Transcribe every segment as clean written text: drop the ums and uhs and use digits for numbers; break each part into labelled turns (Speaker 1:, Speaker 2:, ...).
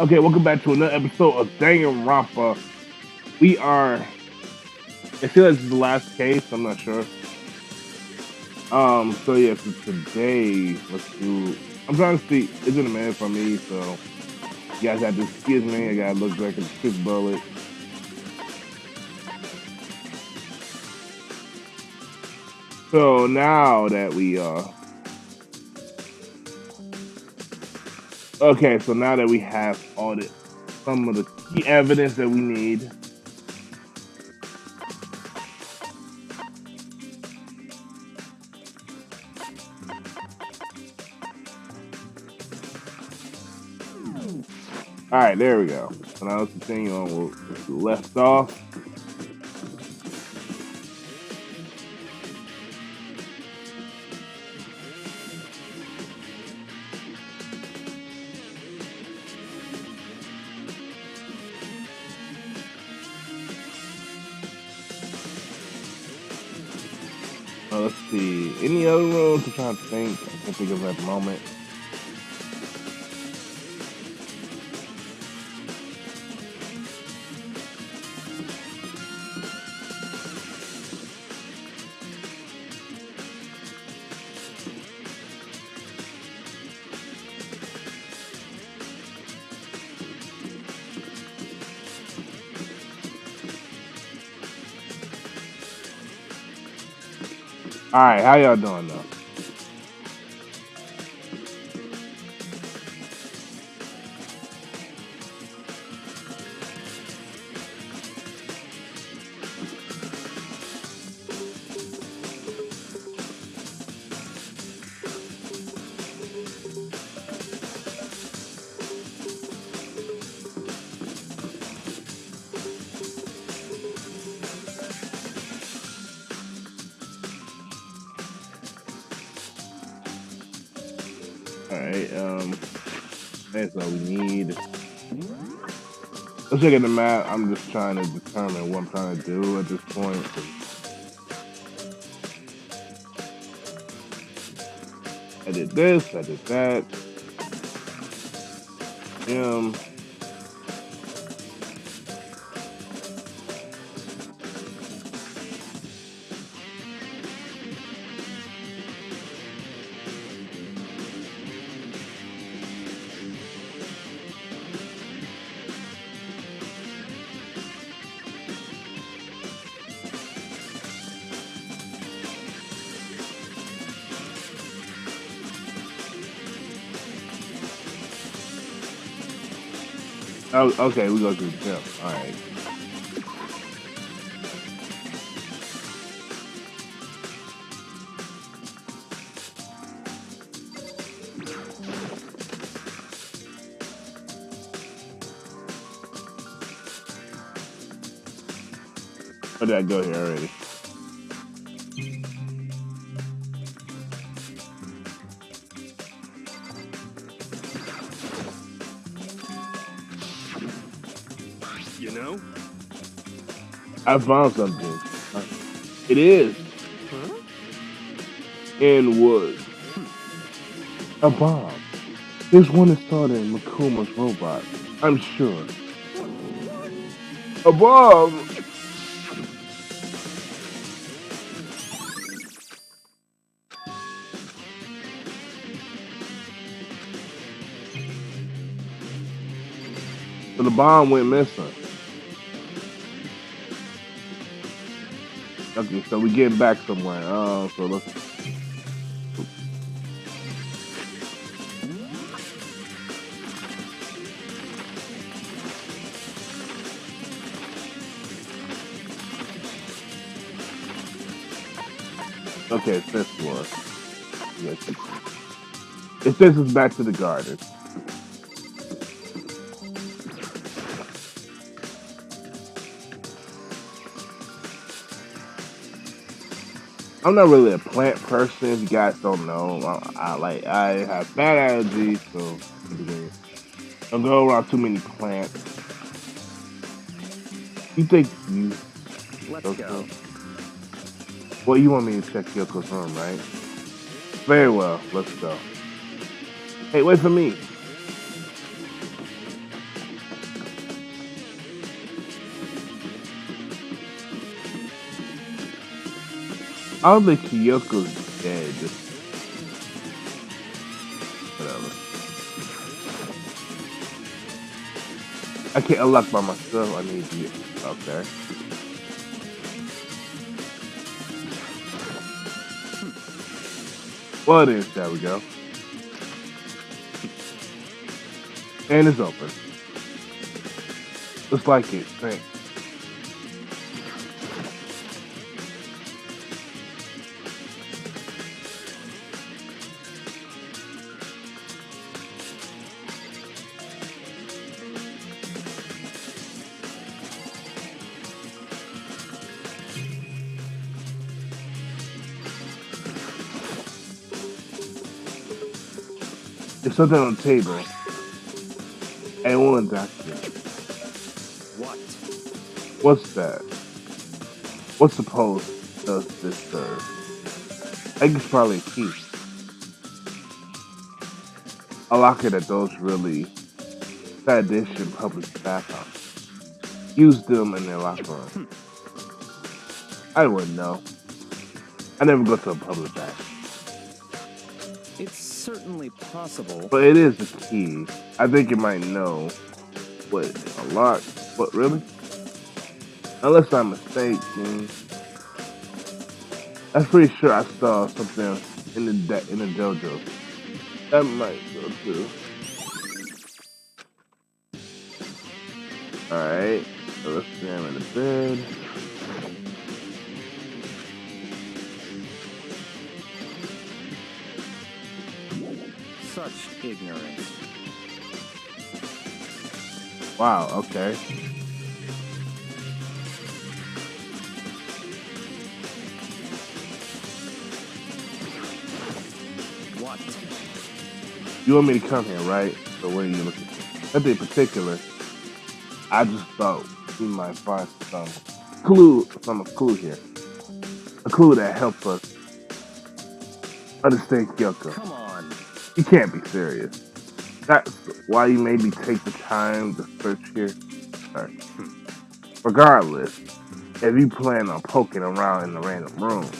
Speaker 1: Okay, welcome back to another episode of Danganronpa. We are. I feel like this is the last case. I'm not sure. So yeah, for today, let's do. I'm trying to see. It's in a minute for me, so you guys have to excuse me. I gotta look like a quick bullet. So now that we okay, so now that we have all the some of the key evidence that we need. All right, there we go. So now let's continue on where we left off. Let's see. Any other rooms? I'm trying to think. I can't think of at the moment. All right, how y'all doing though? All right, that's all we need. Let's look at the map. I'm just trying to determine what I'm trying to do at this point. I did this. I did that. Um. Oh, okay. We go to the gym. All right. Where did I go here already?
Speaker 2: You know?
Speaker 1: I found something. It is
Speaker 2: Huh?
Speaker 1: in wood. A bomb. There's one installed in Makuma's robot. I'm sure. A bomb. So the bomb went missing. Okay, so we getting back somewhere. So let's. Okay, it's this floor. Yes, it takes us back to the garden. I'm not really a plant person. If you guys don't know, I have bad allergies, so don't go around too many plants. You think you?
Speaker 2: Let's
Speaker 1: Okay.
Speaker 2: go.
Speaker 1: Well, you want me to check Yoko's room, right? Very well. Let's go. Hey, wait for me. I don't think Kyoko's dead. Just whatever. I can't unlock by myself. I need you. Okay. Well, it is. There we go. And it's open. Looks like it. Thanks. There's something on the table. And one's active.
Speaker 2: What?
Speaker 1: What's that? What suppose does this serve? I think it's probably a key. I lock it at those really bad edition public bathhouses. Use them in their locker room. I wouldn't know. I never go to a public bath.
Speaker 2: It's certainly possible.
Speaker 1: But it is a key. I think it might know what a lock. What really? Unless I'm mistaken. I'm pretty sure I saw something in the dojo. That might go too. Alright. So let's examine the bed.
Speaker 2: Such ignorance.
Speaker 1: Wow, okay.
Speaker 2: What?
Speaker 1: You want me to come here, right? So what are you looking for? Nothing in particular. I just thought we might find some clue here. A clue that helps us understand Kyoko.
Speaker 2: Come on.
Speaker 1: You can't be serious. That's why you made me take the time to search here. Sorry. Regardless, if you plan on poking around in the random room,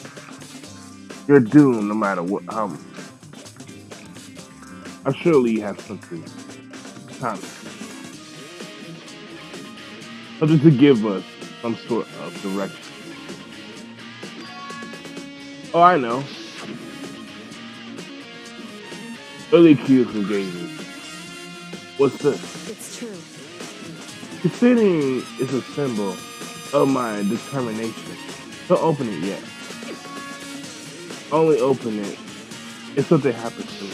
Speaker 1: you're doomed no matter what. I'm surely you have something to give us some sort of direction. Oh, I know. Early Kyoko gave me. What's this?
Speaker 3: It's true.
Speaker 1: Considering it's a symbol of my determination, don't open it yet. Only open it if something happens to me.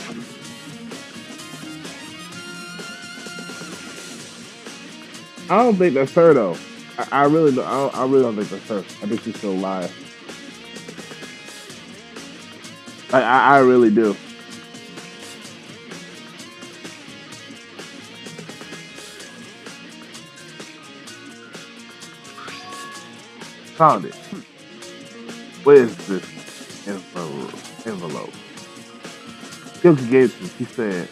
Speaker 1: I don't think that's her though. I really don't. I really don't think that's her. I think she's still alive. I really do. Found it. What is this envelope? Kyoko gave it to me.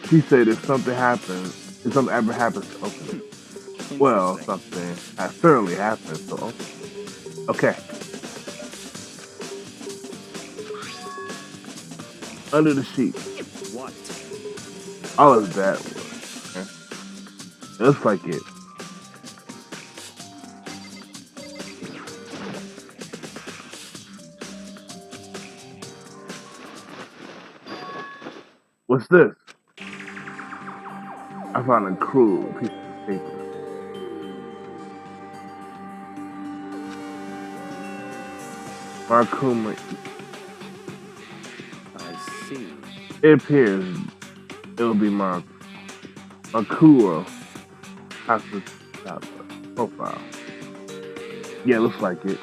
Speaker 1: She said if something happens, if something ever happens to open it. Well, something has certainly happened, so open it. Okay. Under the sheet.
Speaker 2: What?
Speaker 1: All of that was. Okay. Looks like it. What's this? I found a cruel piece of paper. Markuma.
Speaker 2: I see.
Speaker 1: It appears it'll be Makuro Hasusaba profile. Yeah, looks like it.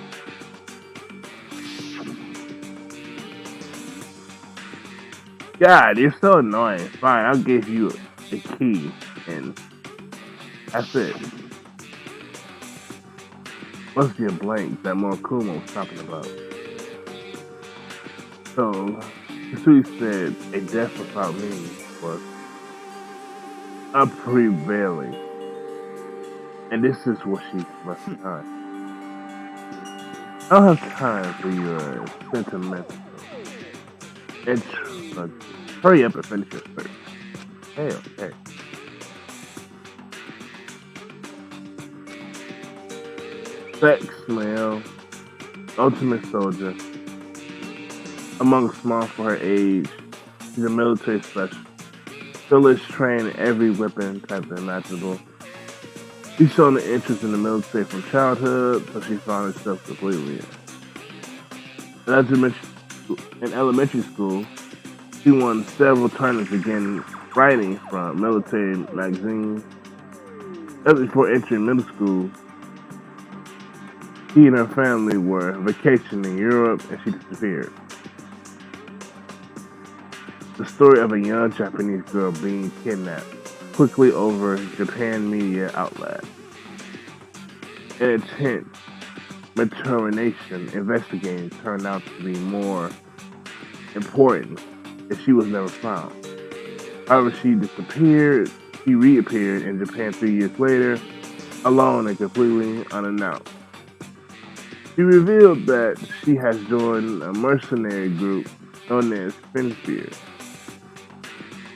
Speaker 1: God, you're so annoying. Fine, I'll give you a key, and that's it. Must be a blank that Morikuma was talking about. So, Hisui said a death without meaning was unprevailing, and this is what she left behind. I don't have time for your sentimental introduction. Hurry up and finish your search. Hey, okay. Sex, male, ultimate soldier. Among small for her age, she's a military specialist. Still is trained in every weapon type imaginable. She's shown an interest in the military from childhood, so she found herself completely. In elementary school, she won several tournaments again writing from military magazines. Just before entering middle school, she and her family were vacationing in Europe and she disappeared. The story of a young Japanese girl being kidnapped quickly over Japan media outlet. An intense Determination investigating turned out to be more important, and she was never found. However, she disappeared. She reappeared in Japan 3 years later, alone and completely unannounced. She revealed that she has joined a mercenary group known as Finfear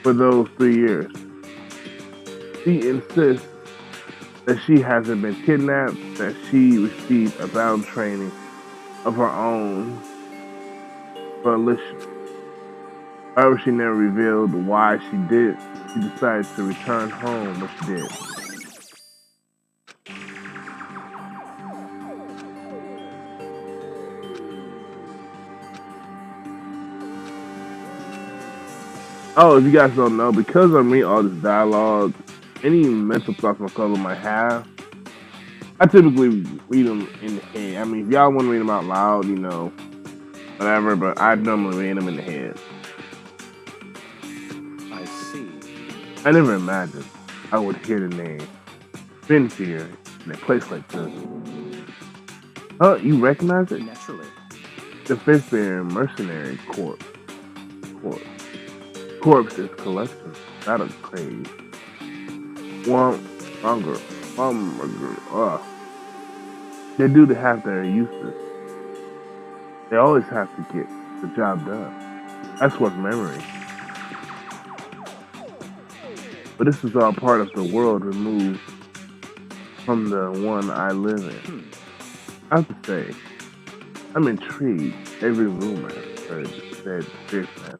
Speaker 1: for those 3 years. She insists that she hasn't been kidnapped, that she received a battle training of her own volition. However, she never revealed why she did. She decided to return home when she did. Oh, if you guys don't know, because I'm reading all this dialogue, any mental thoughts my color might have, I typically read them in the head. I mean, if y'all want to read them out loud, whatever, but I normally read them in the head.
Speaker 2: I see.
Speaker 1: I never imagined I would hear the name Finfear in a place like this. Oh, you recognize it?
Speaker 2: Naturally.
Speaker 1: The Finfear Mercenary Corps. Corpses collection, not a craze. Hunger. They do to have their uses. They always have to get the job done. That's what memory. But this is all part of the world removed from the one I live in. I have to say, I'm intrigued. Every rumor I've heard said fierceness.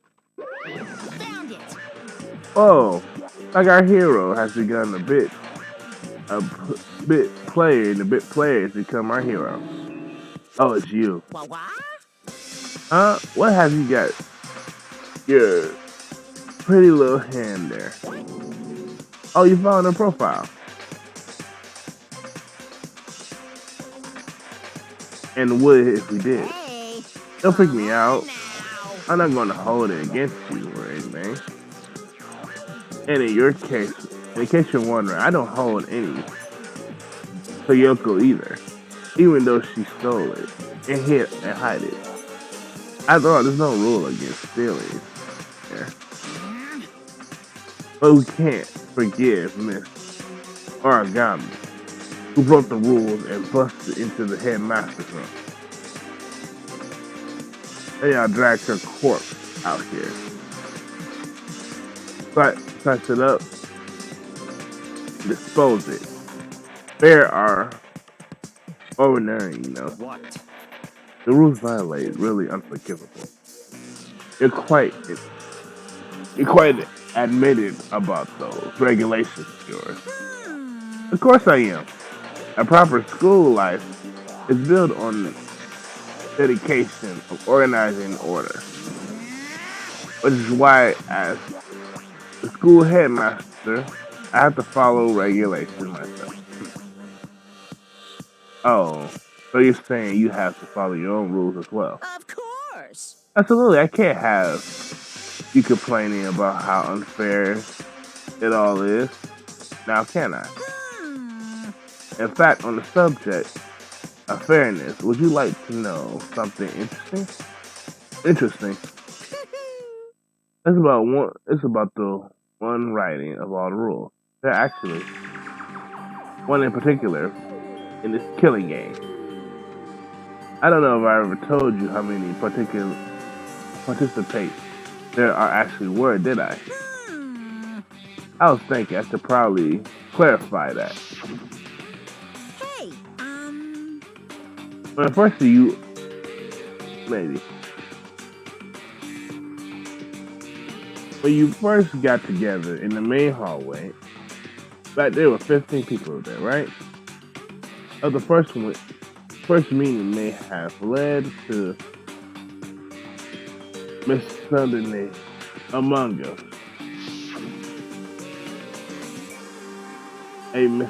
Speaker 3: Found it.
Speaker 1: Oh, like our hero has begun a bit player, and the bit players become our hero. Oh, it's you.
Speaker 3: What?
Speaker 1: Huh? What have you got? Your pretty little hand there. Oh, you found her profile. And would if we did.
Speaker 3: Hey.
Speaker 1: Don't freak me out.
Speaker 3: Now.
Speaker 1: I'm not going to hold it against you or anything. And in case you're wondering, I don't hold any Toyoko either. Even though she stole it and hide it. After all, there's no rule against stealing. Yeah. But we can't forgive Miss Origami, who broke the rules and busted into the headmaster's room. And y'all dragged her corpse out here. Touch it up, dispose it. There are ordinary,
Speaker 2: What?
Speaker 1: The rules violated, really unforgivable. You're quite admitted about those regulations of yours. Of course I am. A proper school life is built on dedication of organizing order. Which is why, as the school headmaster, I have to follow regulations myself. Oh, so you're saying you have to follow your own rules as well?
Speaker 3: Of course.
Speaker 1: Absolutely, I can't have you complaining about how unfair it all is. Now, can I? In fact, on the subject of fairness, would you like to know something interesting? Interesting. It's about the one writing of all the rules. There are actually one in particular in this killing game. I don't know if I ever told you how many particular participate there are actually were, did I?
Speaker 3: Hmm.
Speaker 1: I was thinking I should probably clarify that.
Speaker 3: Hey,
Speaker 1: Well, first you maybe when you first got together in the main hallway, back there were 15 people there, right? Of the first meeting may have led to misunderstanding among us. A mis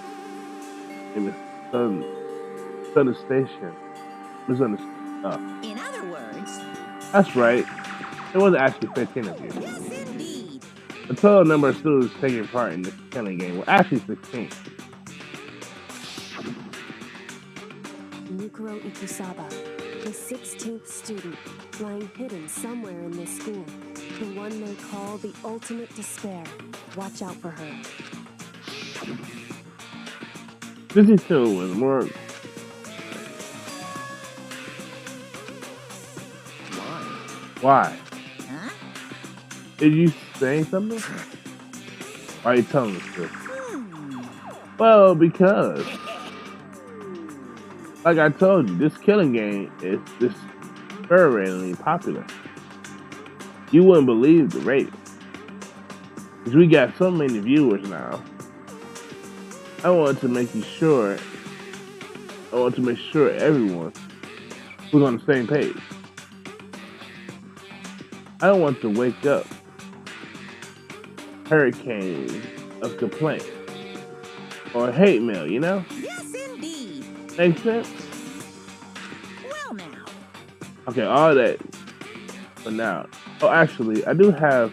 Speaker 1: a misunderstanding. Misunderstanding.
Speaker 3: in other words,
Speaker 1: That's right. There wasn't actually 15 of you.
Speaker 3: yes, indeed.
Speaker 1: The total number of students taking part in this killing game were actually 16.
Speaker 4: Nukuro Ikusaba, the 16th student, lying hidden somewhere in this school. The one they call the ultimate despair. Watch out for her.
Speaker 1: This too was more.
Speaker 2: Why?
Speaker 1: Why?
Speaker 3: Huh?
Speaker 1: Did you say something? Why are you telling us this?
Speaker 3: Hmm.
Speaker 1: Well, because, like I told you, this killing game is extremely popular. You wouldn't believe the rate. Because we got so many viewers now. I want to make sure everyone was on the same page. I don't want to wake up hurricane of complaints or hate mail, you know?
Speaker 3: Yes, indeed.
Speaker 1: Make sense?
Speaker 3: Well, now.
Speaker 1: Okay, all that for now. Oh, actually, I do have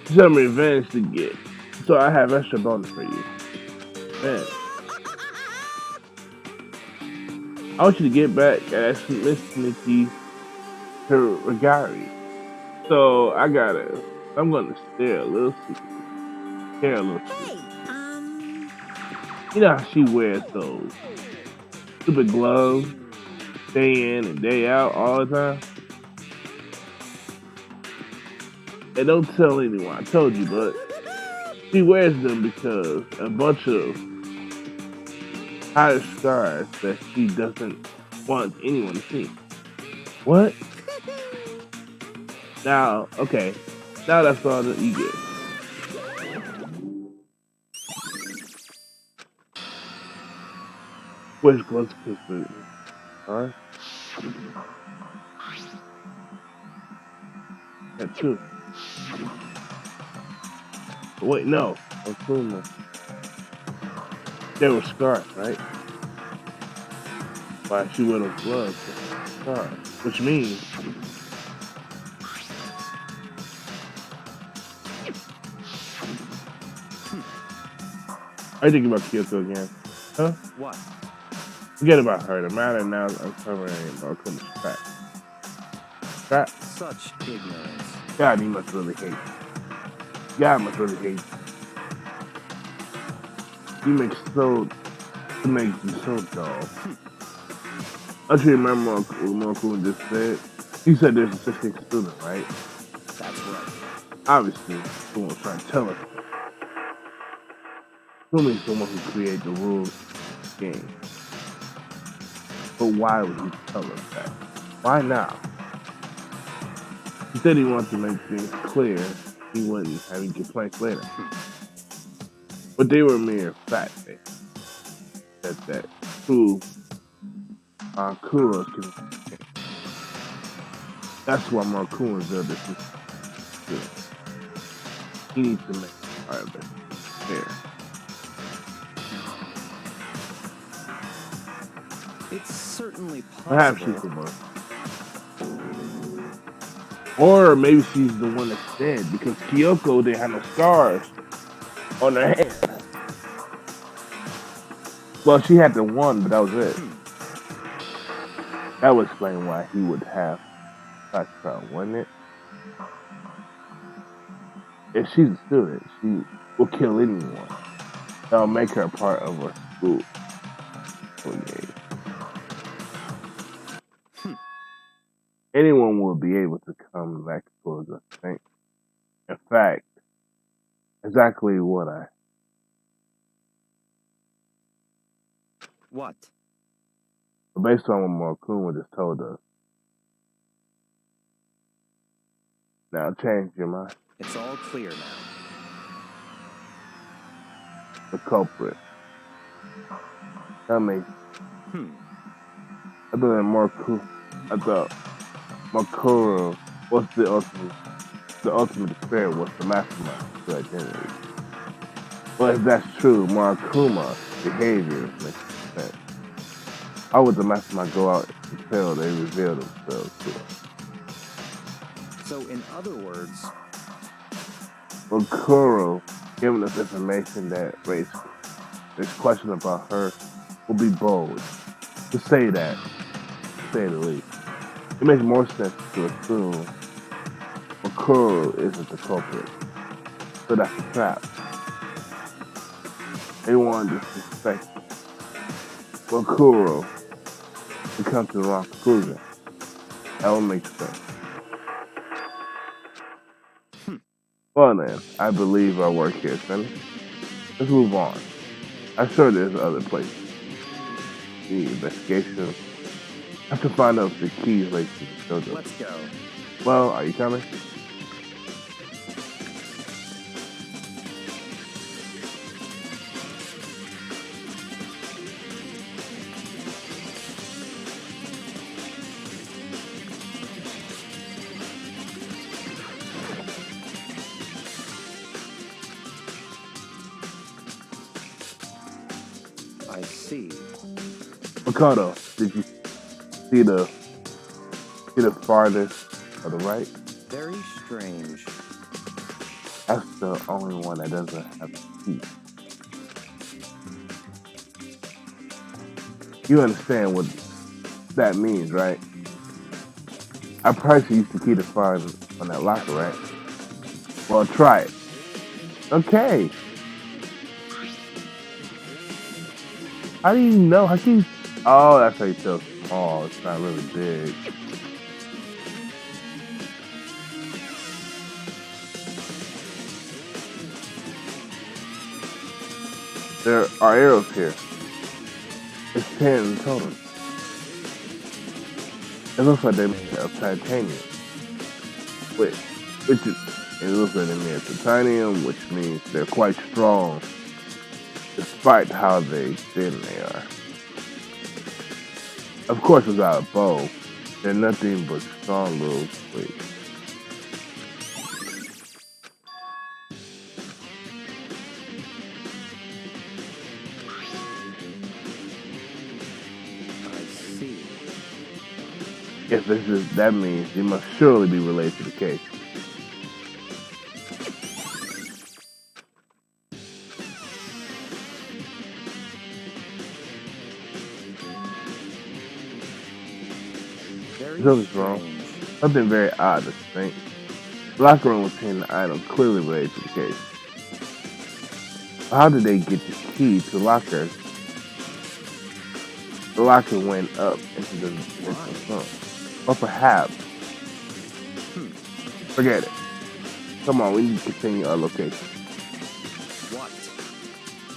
Speaker 1: some revenge to get. So I have extra bonus for you. Man, I want you to get back at Miss Nikki Hiragari. So I'm gonna stare a little secret. Stare a little secret.
Speaker 3: Hey,
Speaker 1: You know how she wears those stupid gloves day in and day out all the time? And don't tell anyone I told you, but she wears them because a bunch of higher scars that she doesn't want anyone to see. What? Now, okay. Now that's all that you get. Which close to huh? That too. But wait, no. Okuma. They were scars, right? Why she wear those gloves? Scars. Which means I think about Kyoto again. Huh?
Speaker 2: What?
Speaker 1: Forget about her. The matter now is uncovering Okuma's trap. Trap?
Speaker 2: Such ignorance.
Speaker 1: God, he must really hate. God must really hate. He makes you so dull. Don't you remember what Okuma just said? He said there's a 16th student, right?
Speaker 2: That's right.
Speaker 1: Obviously, someone's trying to tell us. Assuming someone who created the rules of the game. But why would he tell us that? Why now? He said he wanted to make things clear. He wouldn't have any complaints later. But they were mere facts. That prove Kuro's communication. That's why Markuma's other is good. He needs to make part of it fair.
Speaker 2: It's certainly
Speaker 1: Perhaps she's
Speaker 2: possible.
Speaker 1: the one. Or maybe she's the one that's dead because Kyoko didn't have no scars on her hand. Well, she had the one, but that was it. That would explain why he would have such trouble, wouldn't it? If she's a student, she will kill anyone. That'll make her a part of her school game. anyone will be able to come back towards us. Think. In fact, exactly what
Speaker 2: What?
Speaker 1: based on what Markuma just told us. Now change your mind.
Speaker 2: It's all clear now.
Speaker 1: The culprit. Tell me,
Speaker 2: Hmm.
Speaker 1: I thought Makuro was the ultimate despair was the mastermind of the identity. Well, if that's true, Murakuma's behavior makes sense. How would the mastermind go out until they reveal themselves to us?
Speaker 2: So, in other words,
Speaker 1: Makuro giving us information that raises questions about her will be bold. To say that, to say the least. It makes more sense to assume Makuro isn't the culprit. So that's a trap. They want to suspect Makuro to come to the wrong conclusion. That would make sense. Well then, I believe our work here is finished. Let's move on. I'm sure there's other places. The investigation. I have to find out if the keys late to the dojo.
Speaker 2: let's go.
Speaker 1: Well, are you coming?
Speaker 2: I see.
Speaker 1: Makoto, did you see the farthest on the right?
Speaker 2: Very strange.
Speaker 1: That's the only one that doesn't have a key. You understand what that means, right? I probably used the key to find on that locker, right? Well, try it. Okay. How do you know? How can you... Oh, that's how you tell small. It's not really big. There are arrows here. It's 10 in total. It looks like they're made of titanium. It looks like they're made of titanium, which means they're quite strong, despite how thin they are. Of course, without a bow, they're nothing but strong little blades.
Speaker 2: I see.
Speaker 1: If that means they must surely be related to the case.
Speaker 2: Very
Speaker 1: Something's wrong.
Speaker 2: strange.
Speaker 1: Something very odd, I think. The locker room contained the item clearly related to the case. How did they get the key to the locker? The locker went up into the front. Or perhaps... Forget it. Come on, we need to continue our location.
Speaker 2: What?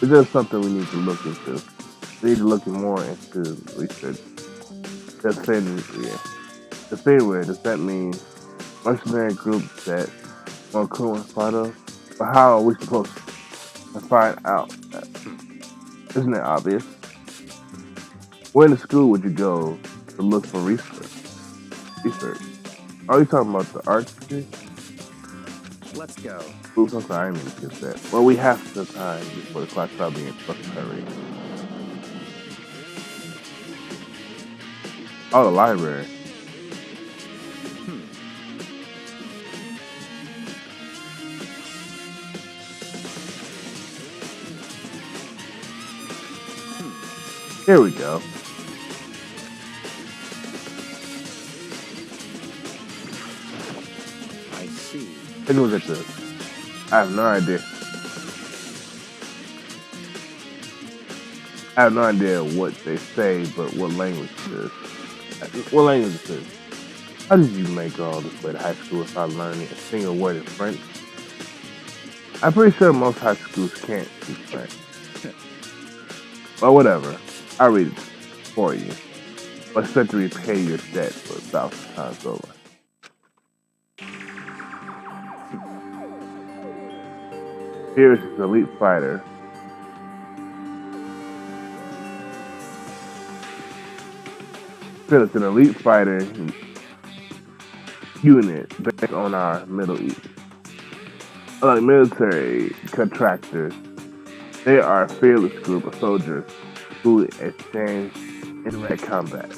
Speaker 1: Is there something we need to look into? We need to look more into research. The theory, does that mean mercenary groups that Monku is part of? But how are we supposed to find out that? Isn't it obvious? Where in the school would you go to look for research? Are you talking about the art degree?
Speaker 2: Let's go.
Speaker 1: Oops, I'm sorry, I didn't mean to get that. Well, we have the time before the clock starts being supposed to hurry. Oh, the library. Here we go.
Speaker 2: I see.
Speaker 1: Take a look at this. I have no idea. I have no idea what they say, but what language it is. What language it is? How did you make all this way to high school without learning a single word in French? I'm pretty sure most high schools can't speak French. Well, whatever. I'll read it for you. But expect to repay your debt for 1,000 times over. Here is his elite fighter. Philip's an elite fighter unit based on our Middle East. Unlike military contractors, they are a fearless group of soldiers who exchange in direct combat.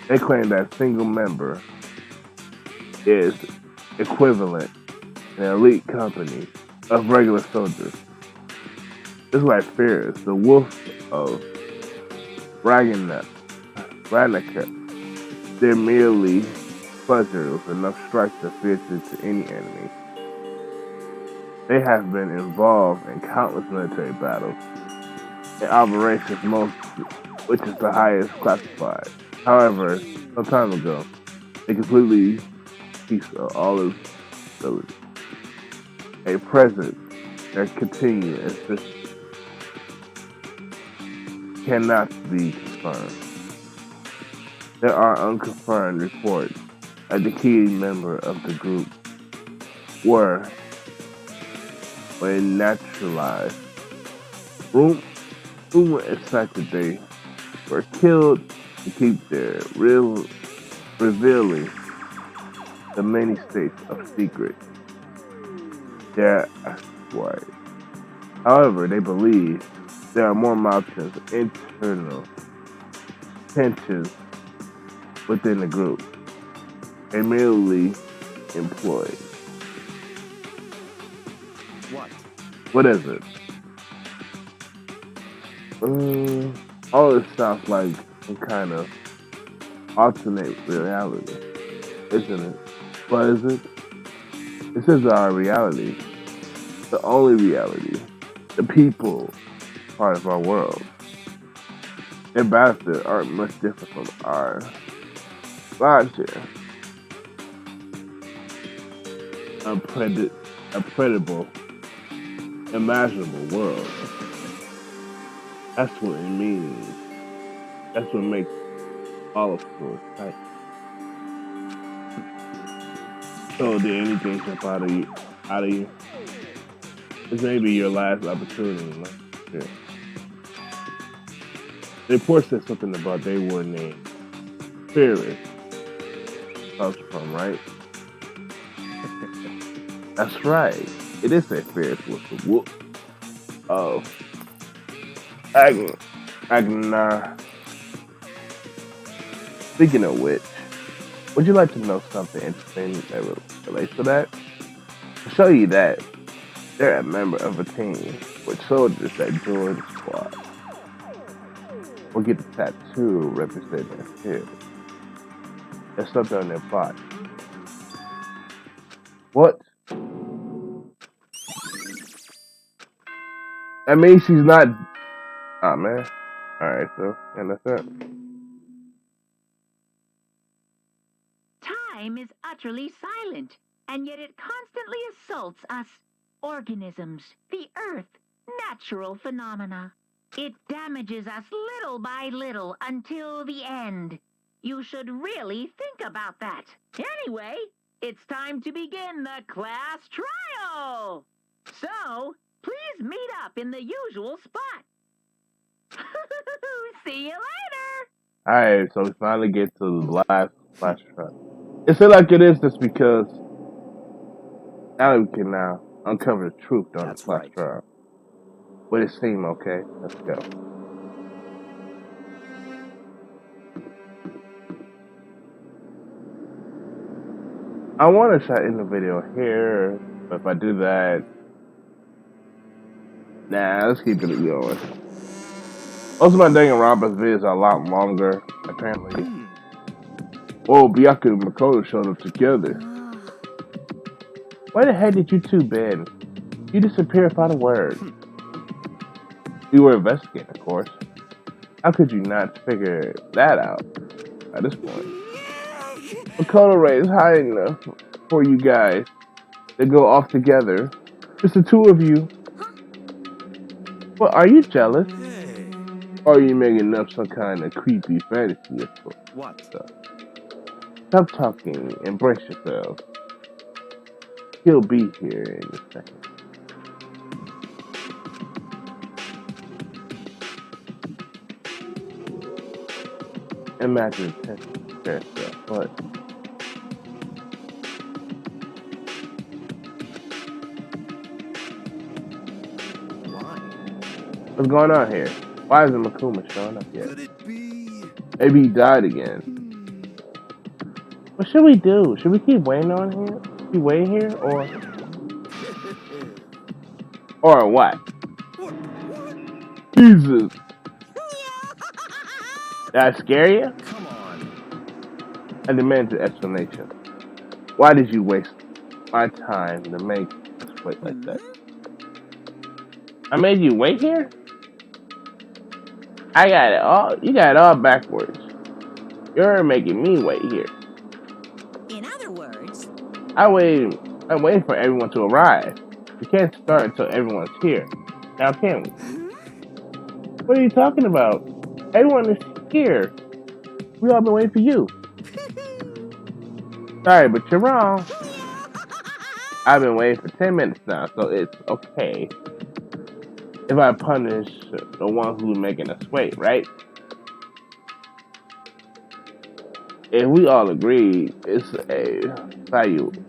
Speaker 1: They claim that a single member is equivalent to an elite company of regular soldiers. This is like Fears, the wolf of Ragnar. They're merely pleasure with enough strikes to pierce into any enemy. They have been involved in countless military battles and operations, most which is the highest classified. However, some time ago, they completely ceased all its ability. A present that continues existence cannot be confirmed. There are unconfirmed reports that the key member of the group were naturalized. Rumor is fact that they were killed to keep their revealing the many states of secret. That's right. However, they believe there are more mountains of internal tensions within the group. They merely employed.
Speaker 2: What?
Speaker 1: What is it? All this sounds like some kind of alternate reality, isn't it? What is it? This is our reality. The only reality. The people part of our world. Their bastards aren't much different from our lives here. Unpredictable, imaginable world. That's what it means. That's what makes all of us exciting. So, did anything jump out of you? This may be your last opportunity in life. Yeah. The report said something about they were named Ferris. Comes from, right? That's right. It is a Ferris with the whoop of Agnar. Speaking of which, would you like to know something interesting that relates to that? To show you that, they're a member of a team with soldiers that join the squad. We'll get the tattoo representing their head. There's something on their body. What? That means she's not. Oh man. Alright, so, and that's it.
Speaker 3: Time is utterly silent, and yet it constantly assaults us organisms, the earth, natural phenomena. It damages us little by little until the end. You should really think about that. Anyway, it's time to begin the class trial. So, please meet up in the usual spot. See you later.
Speaker 1: Alright, so we finally get to the last flash shot. It seems like it is just because now we can now uncover the truth on the
Speaker 2: That's
Speaker 1: flash
Speaker 2: right.
Speaker 1: trial. Would it seem okay? Let's go. I want to shot in the video here, but if I do that, nah, let's keep it going. Most of my Danganronpa videos are a lot longer, apparently. Whoa, Byaku and Makoto showed up together. Where the heck did you two been? You disappeared without a word. We were investigating, of course. How could you not figure that out at this point? Makoto Ray is high enough for you guys to go off together. Just the two of you. Well, are you jealous?
Speaker 2: Hey.
Speaker 1: Or are you making up some kind of creepy fantasy or
Speaker 2: What?
Speaker 1: stuff? Stop talking. Embrace yourself. He'll be here in a second. Imagine attention to yourself. What?
Speaker 2: Why?
Speaker 1: What's going on here? Why isn't Makuma showing up yet?
Speaker 2: Could it be?
Speaker 1: Maybe he died again. What should we do? Should we keep waiting on him? Keep waiting here, or what? Jesus, did I scare you?
Speaker 2: Come on.
Speaker 1: I demand an explanation. Why did you waste my time to make us wait like that? I made you wait here? I got it all. You got it all backwards. You're making me wait here.
Speaker 5: In other words,
Speaker 1: I'm waiting for everyone to arrive. We can't start until everyone's here. Now, can we? What are you talking about? Everyone is here. We all been waiting for you. Sorry, but you're wrong. I've been waiting for 10 minutes now, so it's okay if I punish the one who's making us wait, right? If we all agree it's a violation,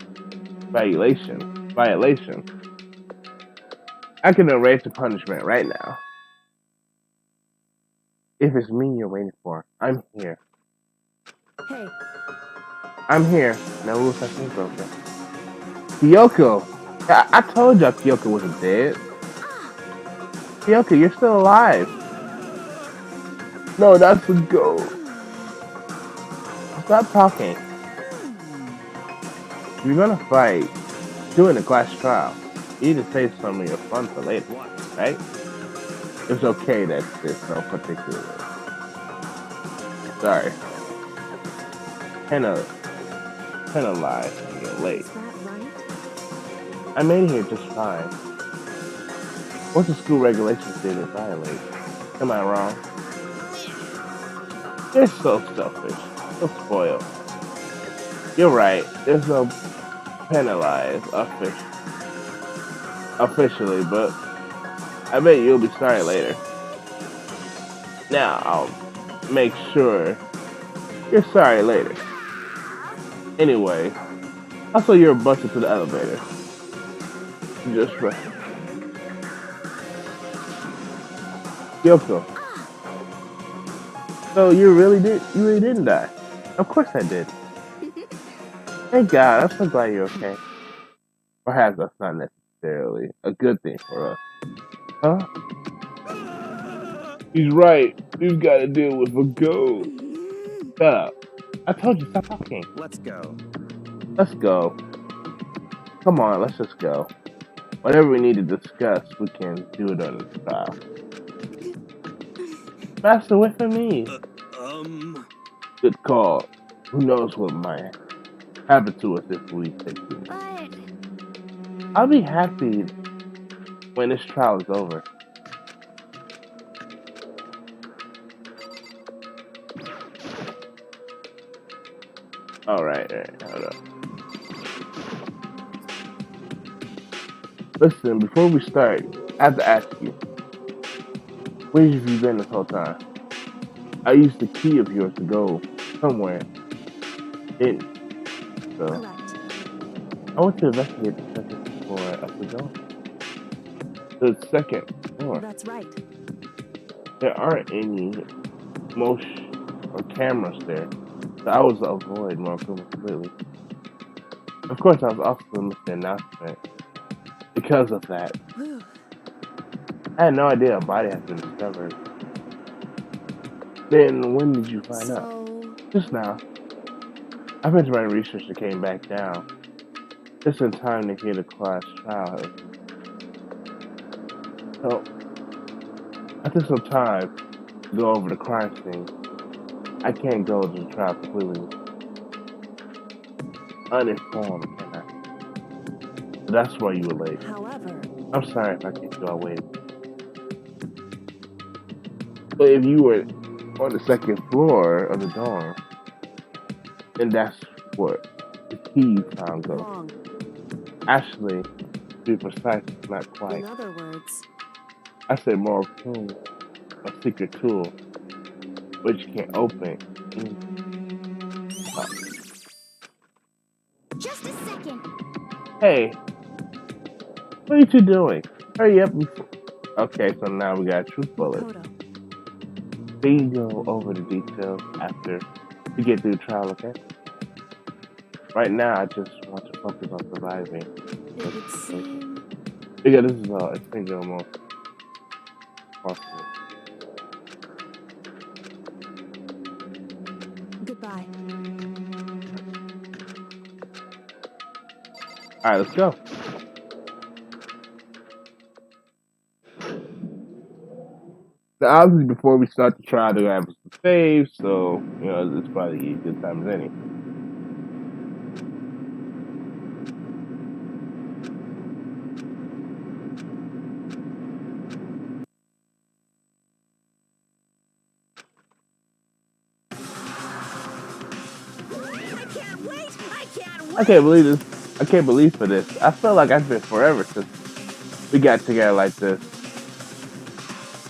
Speaker 1: I can erase the punishment right now. If it's me you're waiting for, I'm here.
Speaker 4: Hey,
Speaker 1: I'm here. No rules have been broken. Kyoko! I told y'all Kyoko wasn't dead. Kyoko, you're still alive. No, that's a go. Stop talking. If you're gonna fight, do it in a class trial. You need to save some of your fun for later, right? It's okay that there's no particular. Sorry. Penalized when you're late.
Speaker 4: is that right?
Speaker 1: I made it here just fine. What's the school regulations didn't violate? Am I wrong? They're so selfish, so spoiled. You're right. There's no penalized officially, but I bet you'll be sorry later. Now I'll make sure you're sorry later. Anyway, also you're busted to the elevator. Just right. Yoko. So you really didn't die. Of course I did. Thank God, I'm so glad you're okay. Perhaps that's not necessarily a good thing for us. Huh? He's right. He's gotta deal with a ghost. Shut up. I told you, stop talking.
Speaker 2: Let's go.
Speaker 1: Let's go. Come on, let's just go. Whatever we need to discuss, we can do it on the trial. Master, wait for me. Good call. Who knows what might happen to us if we take it.
Speaker 3: But
Speaker 1: I'll be happy when this trial is over. Alright, hold up. Listen, before we start, I have to ask you, where have you been this whole time? I used the key of yours to go somewhere. Didn't. So,
Speaker 4: Correct.
Speaker 1: I went to investigate the second floor of the building. The second floor.
Speaker 4: That's right.
Speaker 1: There aren't any motion or cameras there, so I was to avoid Markuma completely. Of course, I was also missed the announcement because of that.
Speaker 4: Whew.
Speaker 1: I had no idea a body had been discovered. Then when did you find out?
Speaker 4: So,
Speaker 1: Just now. I finished my research and came back down. Just in time to hear the class trial. So, I took some time to go over the crime scene. I can't go to the trial completely. uninformed, and that's why you were late.
Speaker 4: However,
Speaker 1: I'm sorry if I kept you all waiting. But if you were on the second floor of the dorm, then that's what the key found go.
Speaker 4: wrong.
Speaker 1: Actually, to be precise, not quite.
Speaker 4: In other words,
Speaker 1: I said more tool, a secret tool, which you can't open. Uh,
Speaker 6: Just a second.
Speaker 1: hey, what are you two doing? Hurry up. Okay, so now we got a truth bullet.
Speaker 4: Kodo,
Speaker 1: We can go over the details after we get through the trial, okay? Right now, I just want to focus on surviving.
Speaker 4: it would seem
Speaker 1: Because this is a single most possible.
Speaker 4: goodbye.
Speaker 1: Alright, let's go. Now, obviously, before we start the trial, they're going to have some saves, so, you know, it's probably a good time as any.
Speaker 5: I can't wait! I can't wait!
Speaker 1: I can't believe this. I can't believe for this. I feel like I've been forever since we got together like this.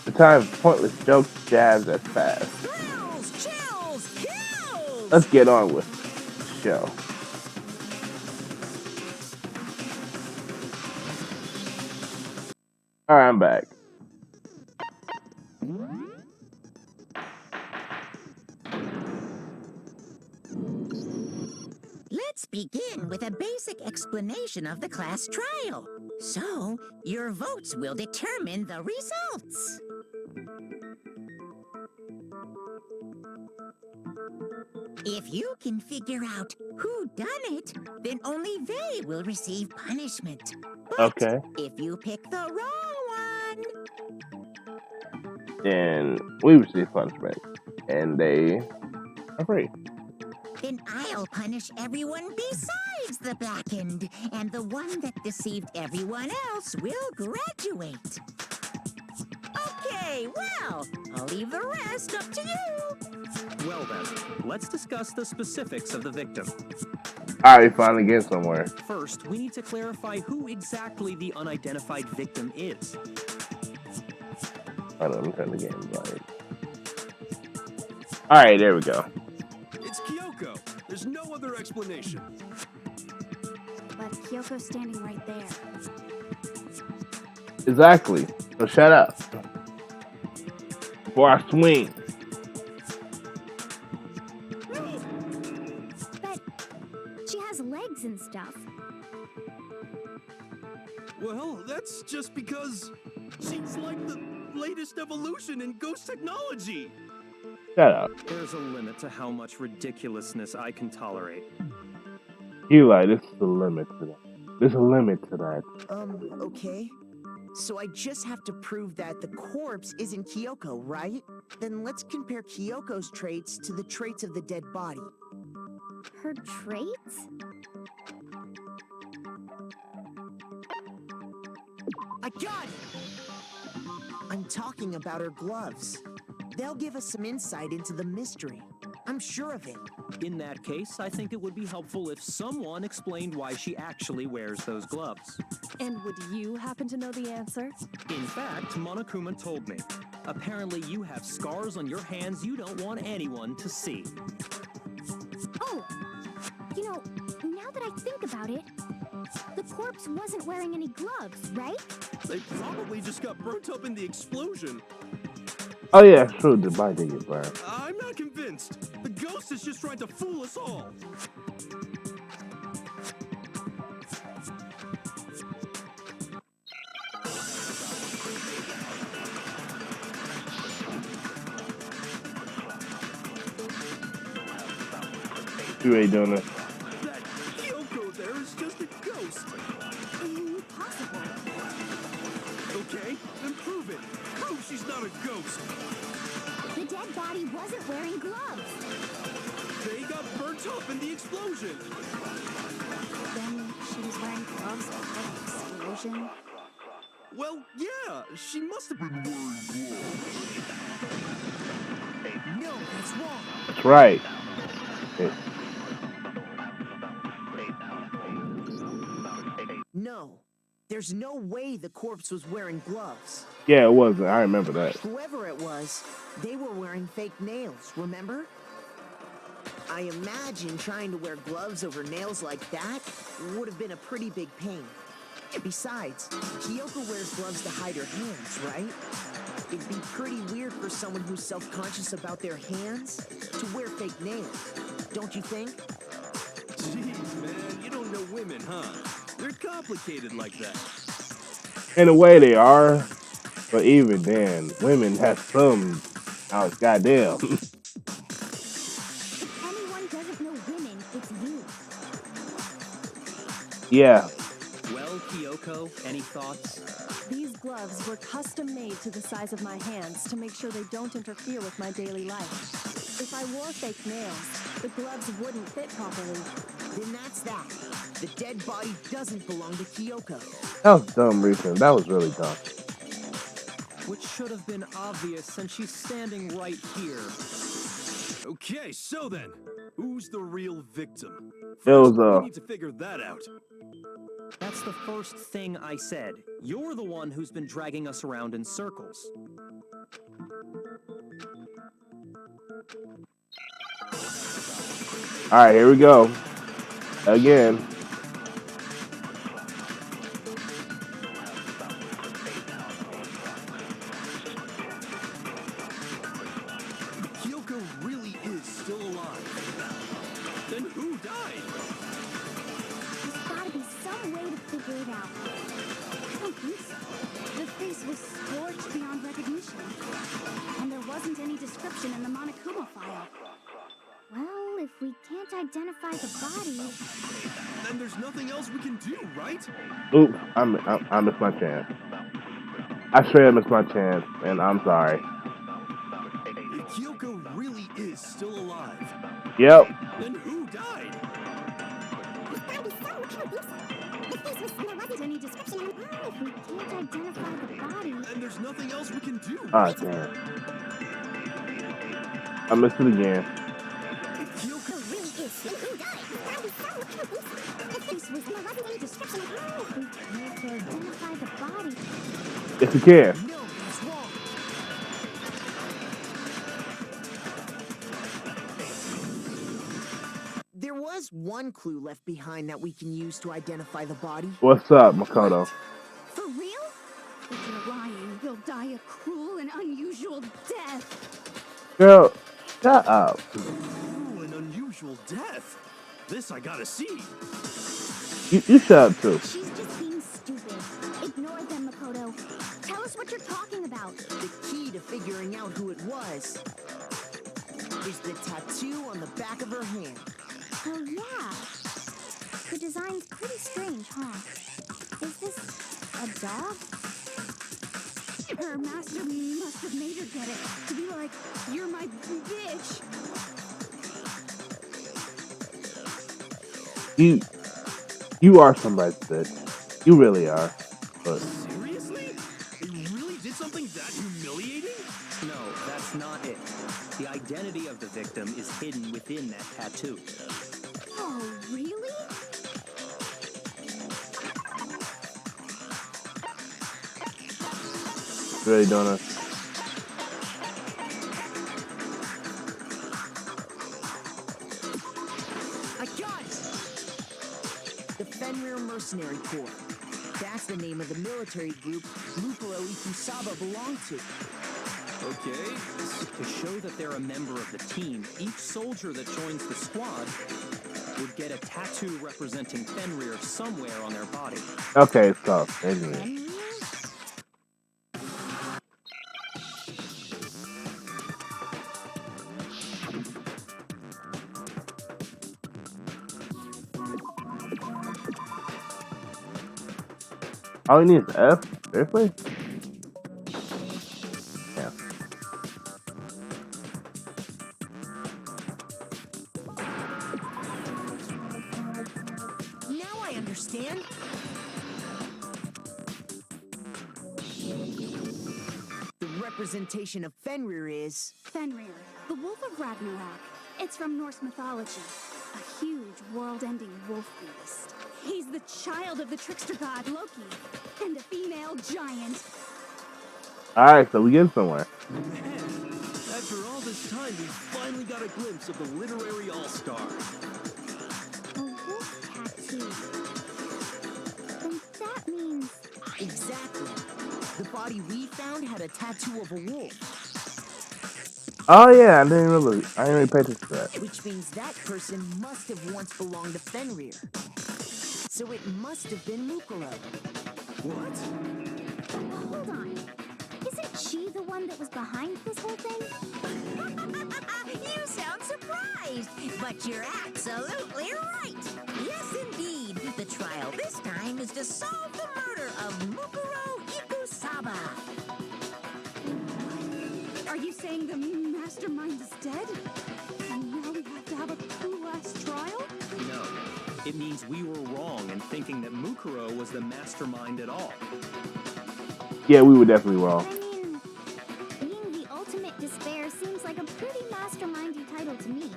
Speaker 1: The time of pointless jokes, jabs, that's fast.
Speaker 5: Thrills, chills, kills!
Speaker 1: Let's get on with the show. Alright, I'm back.
Speaker 5: Let's begin with a basic explanation of the class trial. So, your votes will determine the results. If you can figure out who done it, then only they will receive punishment. But
Speaker 1: Okay.
Speaker 5: if you pick the wrong
Speaker 1: Then we receive punishment. And they are free.
Speaker 5: one, then I'll punish everyone besides the blackened, and the one that deceived everyone else will graduate. Okay, well, I'll leave the rest up to you.
Speaker 2: Well then, let's discuss the specifics of the victim.
Speaker 1: Alright, we finally get somewhere.
Speaker 2: First, we need to clarify who exactly the unidentified victim is.
Speaker 1: Hold on, let me turn the game volume. Alright, there we go.
Speaker 7: It's Kyoko. There's no other explanation.
Speaker 6: But Kyoko's standing right there.
Speaker 1: Exactly. So shut up. Before I swing.
Speaker 6: But she has legs and stuff.
Speaker 7: Well, that's just because she's like the latest evolution in ghost technology.
Speaker 1: Shut up.
Speaker 2: There's a limit to how much ridiculousness I can tolerate.
Speaker 1: Eli, this is the limit to that. There's a limit to that.
Speaker 8: Okay. So I just have to prove that the corpse isn't Kyoko, right? Then let's compare Kyoko's traits to the traits of the dead body.
Speaker 6: Her traits?
Speaker 8: I got it! I'm talking about her gloves. They'll give us some insight into the mystery. I'm sure of it.
Speaker 2: In that case, I think it would be helpful if someone explained why she actually wears those gloves.
Speaker 4: And would you happen to know the answer?
Speaker 2: In fact, Monokuma told me. Apparently you have scars on your hands you don't want anyone to see.
Speaker 6: Oh, you know, now that I think about it, the corpse wasn't wearing any gloves, right?
Speaker 7: They probably just got burnt up in the explosion.
Speaker 1: Oh yeah, true, the body did get burned.
Speaker 7: I'm not convinced. The ghost is just trying to fool us all.
Speaker 1: You ain't doing this.
Speaker 7: That Kyoko there is just a ghost.
Speaker 6: Impossible.
Speaker 7: Okay, then prove it. Prove she's not a ghost.
Speaker 6: The dead body wasn't wearing gloves.
Speaker 7: They got burnt up in the explosion.
Speaker 6: Then she was wearing gloves before the explosion.
Speaker 7: Well, yeah, she must have been wearing gloves.
Speaker 8: No, that's wrong.
Speaker 1: That's right.
Speaker 8: No, there's no way the corpse was wearing gloves.
Speaker 1: Yeah, it wasn't. I remember that.
Speaker 8: Whoever it was, they were wearing fake nails, remember? I imagine trying to wear gloves over nails like that would have been a pretty big pain. Besides, Kyoko wears gloves to hide her hands, right? It'd be pretty weird for someone who's self-conscious about their hands to wear fake nails, don't you think?
Speaker 7: Jeez, man, you don't know women, huh? They're complicated like that.
Speaker 1: In a way, they are. But even then, women have some. Oh, goddamn.
Speaker 6: If anyone doesn't know women, it's you.
Speaker 1: Yeah.
Speaker 2: Well, Kyoko, any thoughts?
Speaker 4: These gloves were custom made to the size of my hands to make sure they don't interfere with my daily life. If I wore fake nails, the gloves wouldn't fit properly.
Speaker 8: Then that's that. The dead body doesn't belong to Kyoko.
Speaker 1: That was dumb reason. That was really dumb.
Speaker 2: Which should have been obvious since she's standing right here.
Speaker 7: Okay, so then, who's the real victim?
Speaker 1: It was,
Speaker 7: we need to figure that out.
Speaker 2: That's the first thing I said. You're the one who's been dragging us around in circles.
Speaker 1: Alright, here we go. Again.
Speaker 7: Kyoko really is still alive. Then who died?
Speaker 6: There's gotta be some way to figure it out. I don't think so. The face was scorched beyond recognition. And there wasn't any description in the Monokuma file. Well, if we can't identify the body...
Speaker 7: Then there's nothing else we can do, right?
Speaker 1: Oop, I missed my chance. I straight up missed my chance, and I'm sorry.
Speaker 7: If Kyoko really is still alive,
Speaker 1: Yep.
Speaker 7: then who died?
Speaker 6: There wasn't any description in the file. If we can't identify the body...
Speaker 7: Then there's nothing else we can do.
Speaker 1: Ah, damn. I missed it again.
Speaker 7: If Kyoko
Speaker 6: really is still who died? The face was... There wasn't any description in the file. If we can't identify the body...
Speaker 1: Yes, you can.
Speaker 8: No, that's wrong. There was one clue left behind that we can use to identify the body.
Speaker 1: What's up, Makoto?
Speaker 6: For real? If you're lying, we'll die a cruel and unusual death.
Speaker 1: Girl, shut up.
Speaker 7: Ooh, an unusual death. This I gotta see.
Speaker 1: You shut up, too.
Speaker 6: She's just being stupid. Ignore them, Makoto. Tell us what you're talking about.
Speaker 8: The key to figuring out who it was is the tattoo on the back of her hand.
Speaker 6: Oh, yeah. The design's pretty strange, huh? Is this a dog? Her master must have made her get it. To be like, you're my bitch.
Speaker 1: You are somebody's bitch. You really are. But
Speaker 7: Seriously? They really did something that humiliating?
Speaker 2: No, that's not it. The identity of the victim is hidden within that tattoo.
Speaker 6: Oh, really?
Speaker 1: really doing it.
Speaker 8: I got it! The Fenrir Mercenary Corps. That's the name of the military group Lupero Ikusaba belonged to.
Speaker 7: Okay.
Speaker 2: To show that they're a member of the team, each soldier that joins the squad would get a tattoo representing Fenrir somewhere on their body.
Speaker 1: Okay, stop. Anyway. All you need is F? Seriously? Yeah.
Speaker 8: representation of Fenrir is...
Speaker 6: Fenrir, the wolf of Ragnarok. It's from Norse mythology. A huge, world-ending wolf beast. He's the child of the trickster god Loki, and a female giant.
Speaker 1: Alright, so we get somewhere.
Speaker 7: Man, after all this time, we finally got a glimpse of the literary all-star.
Speaker 6: A wolf tattoo. And that means...
Speaker 8: Exactly. The body we found had a tattoo of a wolf.
Speaker 1: Oh yeah, I didn't really pay attention to that.
Speaker 8: Which means that person must have once belonged to Fenrir. So it must have been Mukuro.
Speaker 7: What?
Speaker 6: Hold on. Isn't she the one that was behind this whole thing?
Speaker 5: You sound surprised, but you're absolutely right. Yes, indeed. The trial this time is to solve the murder of Mukuro Ikusaba.
Speaker 6: Are you saying the mastermind is dead? And now we have to have a cool-ass trial?
Speaker 2: No. It means we were wrong in thinking that Mukuro was the mastermind at all.
Speaker 1: Yeah, we were definitely wrong.
Speaker 6: I mean, being the ultimate despair seems like a pretty mastermindy title to me.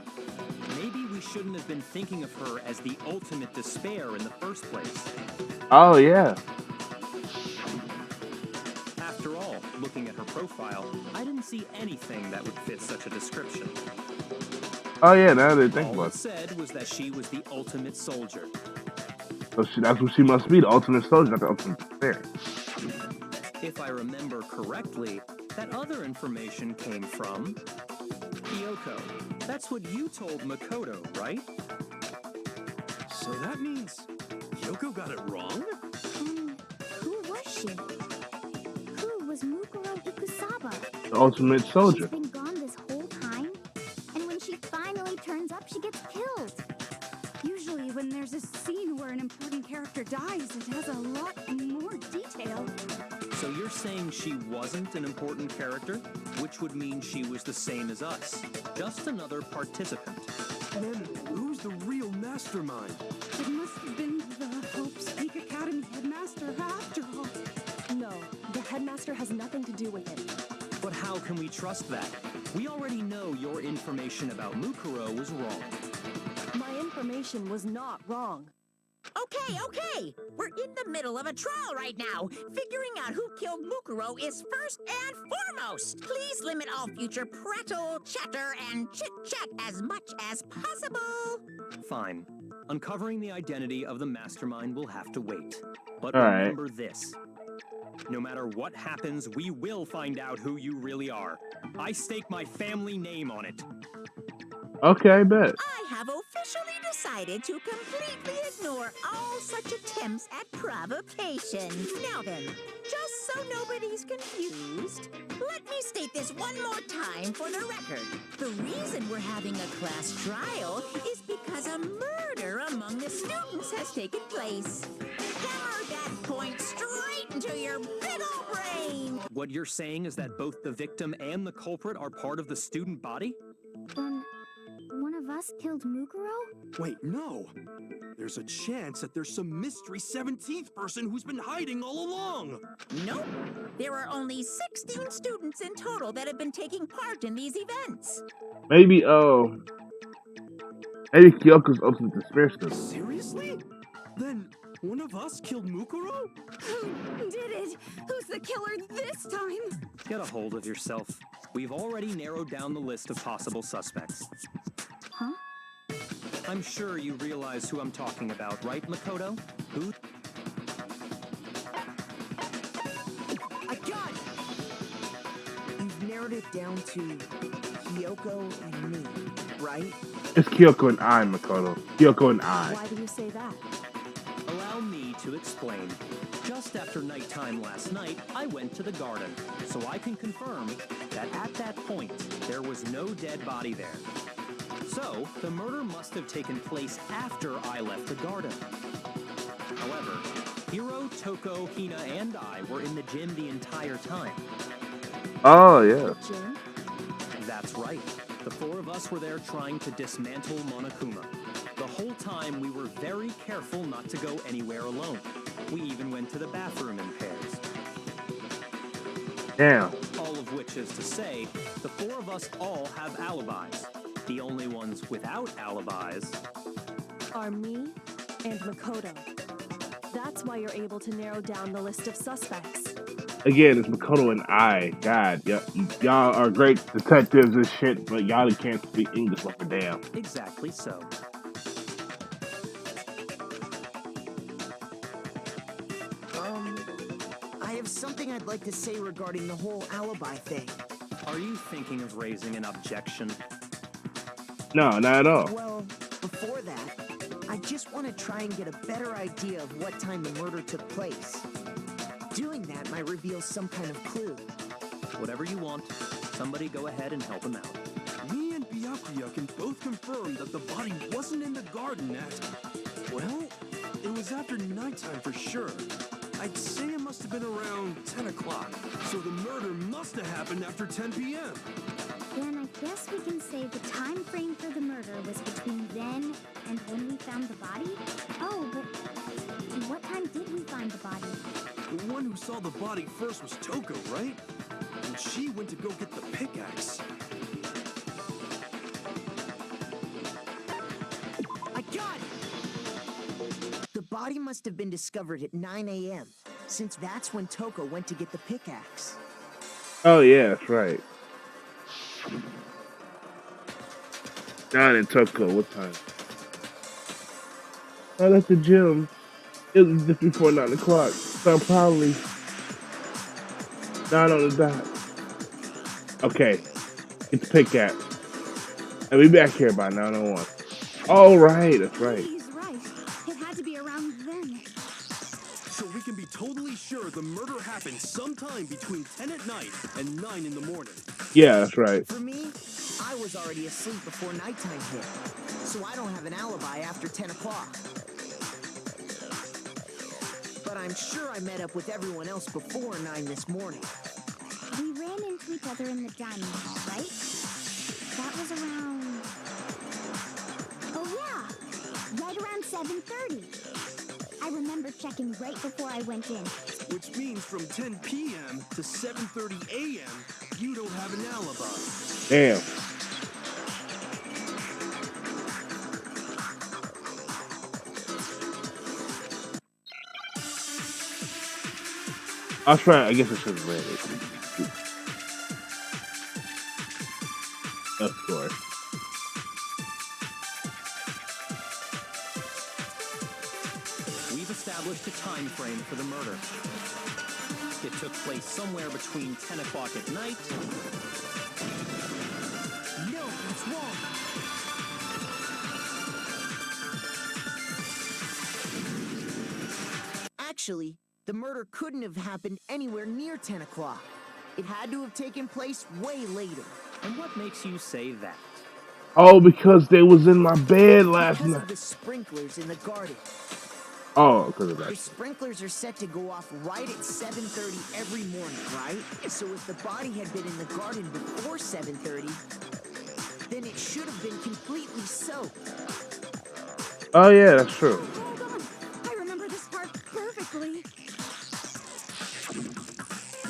Speaker 2: Maybe we shouldn't have been thinking of her as the ultimate despair in the first place.
Speaker 1: Oh yeah.
Speaker 2: After all, looking at her profile, I didn't see anything that would fit such a description.
Speaker 1: Oh yeah, now that I think
Speaker 2: All
Speaker 1: about
Speaker 2: it said was that she was the ultimate soldier.
Speaker 1: it. So that's what she must be, the ultimate soldier, not the ultimate despair.
Speaker 2: If I remember correctly, that other information came from Kyoko. That's what you told Makoto, right?
Speaker 7: So that means Kyoko got it wrong?
Speaker 6: Who was she? Who was Mukuro Ikusaba?
Speaker 1: The ultimate soldier.
Speaker 6: She's been gone this whole time, and when she finally turns up, she gets killed. Usually when there's a scene where an important character dies, it has a lot more detail.
Speaker 2: So you're saying she wasn't an important character, which would mean she was the same as us, just another participant.
Speaker 7: Then who's the real mastermind?
Speaker 6: It must have been the Hope's Peak Academy headmaster after all.
Speaker 4: No, the headmaster has nothing to do with it.
Speaker 2: But how can we trust that? We already know your information about Mukuro was wrong.
Speaker 4: My information was not wrong.
Speaker 5: Okay. We're in the middle of a trial right now. Figuring out who killed Mukuro is first and foremost. Please limit all future prattle, chatter, and chit-chat as much as possible.
Speaker 2: Fine. Uncovering the identity of the mastermind will have to wait. But
Speaker 1: All right.
Speaker 2: remember this. No matter what happens, we will find out who you really are. I stake my family name on it.
Speaker 1: Okay, bet.
Speaker 5: I have officially decided to completely ignore all such attempts at provocation. Now then, just so nobody's confused, let me state this one more time for the record. The reason we're having a class trial is because a murder among the students has taken place. Hammer that point straight into your big ol' brain!
Speaker 2: What you're saying is that both the victim and the culprit are part of the student body?
Speaker 6: Then, one of us killed Mukuro?
Speaker 7: Wait, no. There's a chance that there's some mystery 17th person who's been hiding all along.
Speaker 5: Nope. There are only 16 students in total that have been taking part in these events.
Speaker 1: Maybe Kyoko's ultimate despair student.
Speaker 7: Seriously? Then one of us killed Mukuro?
Speaker 6: Who did it? Who's the killer this time?
Speaker 2: Get a hold of yourself. We've already narrowed down the list of possible suspects.
Speaker 6: Huh?
Speaker 2: I'm sure you realize who I'm talking about, right, Makoto? Who?
Speaker 8: I got it! You've narrowed it down to Kyoko and me, right?
Speaker 1: It's Kyoko and I, Makoto. Kyoko and I.
Speaker 4: Why do you say that?
Speaker 2: Allow me to explain. Just after nighttime last night, I went to the garden, so I can confirm that at that point, there was no dead body there. So, the murder must have taken place after I left the garden. However, Hiro, Toko, Hina, and I were in the gym the entire time.
Speaker 1: Oh, yeah.
Speaker 4: Jim?
Speaker 2: That's right. The four of us were there trying to dismantle Monokuma. The whole time, we were very careful not to go anywhere alone. We even went to the bathroom in pairs.
Speaker 1: Damn.
Speaker 2: All of which which is to say, the four of us all have alibis. The only ones without alibis
Speaker 4: Are me and Makoto. That's why you're able to narrow down the list of suspects.
Speaker 1: Again, it's Makoto and I. God, y'all are great detectives and shit, but y'all can't speak English like a damn.
Speaker 2: exactly so.
Speaker 8: I have something I'd like to say regarding the whole alibi thing.
Speaker 2: Are you thinking of raising an objection?
Speaker 1: No, not at all.
Speaker 8: Well, before that, I just want to try and get a better idea of what time the murder took place. Doing that might reveal some kind of clue.
Speaker 2: Whatever you want, somebody go ahead and help him out.
Speaker 7: Me and Byakuya can both confirm that the body wasn't in the garden at... Well, it was after nighttime for sure. I'd say it must have been around 10 o'clock. So the murder must have happened after 10 p.m.
Speaker 6: Then I guess we can say the time frame for the murder was between then and when we found the body? Oh, but what time did we find the body?
Speaker 7: The one who saw the body first was Toko, right? And she went to go get the pickaxe.
Speaker 8: I got it! The body must have been discovered at 9 a.m., since that's when Toko went to get the pickaxe.
Speaker 1: Oh, yeah, that's right. Down in Tokyo, what time? I left the gym. It was just before 9 o'clock, so I'm probably 9 on the dot. Okay, get the pickaxe. I'll be back here by 9:01. Oh, right, that's right.
Speaker 6: He's right. It had to be around then.
Speaker 7: So we can be totally sure the murder happened sometime between 10 at night and 9 in the morning.
Speaker 1: Yeah, that's right.
Speaker 8: For me, I was already asleep before nighttime hit, so I don't have an alibi after 10 o'clock. But I'm sure I met up with everyone else before 9 this morning.
Speaker 6: We ran into each other in the dining hall, right? That was around... Oh yeah! Right around 7:30. I remember checking right before I went in.
Speaker 7: Which means from 10 p.m. to 7:30 a.m., you don't have an alibi.
Speaker 1: Damn. I was trying, I guess I should have read it. Of course.
Speaker 2: We've established a time frame for the murder. It took place somewhere between 10 o'clock at night.
Speaker 8: No, it's wrong. Actually, the murder couldn't have happened anywhere near 10 o'clock. It had to have taken place way later.
Speaker 2: And what makes you say that?
Speaker 1: Oh, because they was in my bed last
Speaker 8: Because
Speaker 1: night.
Speaker 8: of the sprinklers in the garden.
Speaker 1: Oh, because of
Speaker 8: The
Speaker 1: that.
Speaker 8: sprinklers are set to go off right at 7:30 every morning, right? So if the body had been in the garden before 7:30, then it should have been completely soaked.
Speaker 1: Oh, yeah, that's true.
Speaker 6: Hold on. I remember this part perfectly.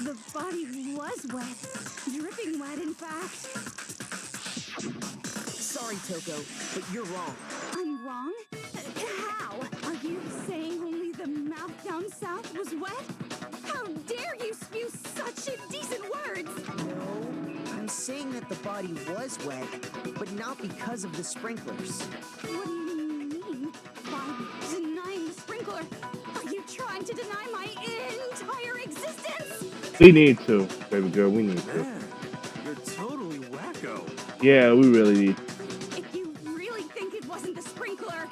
Speaker 6: The body was wet. Dripping wet, in fact.
Speaker 8: Sorry, Toko, but you're wrong.
Speaker 6: I'm wrong? How? Are you saying only the mouth down south was wet? How dare you spew such indecent words?
Speaker 8: No, I'm saying that the body was wet, but not because of the sprinklers.
Speaker 6: What do you mean by denying the sprinkler? Are you trying to deny my entire existence?
Speaker 1: We need to, baby girl, we need to.
Speaker 7: Man, you're totally wacko.
Speaker 1: Yeah, we really need to.
Speaker 6: If you really think it wasn't the sprinkler,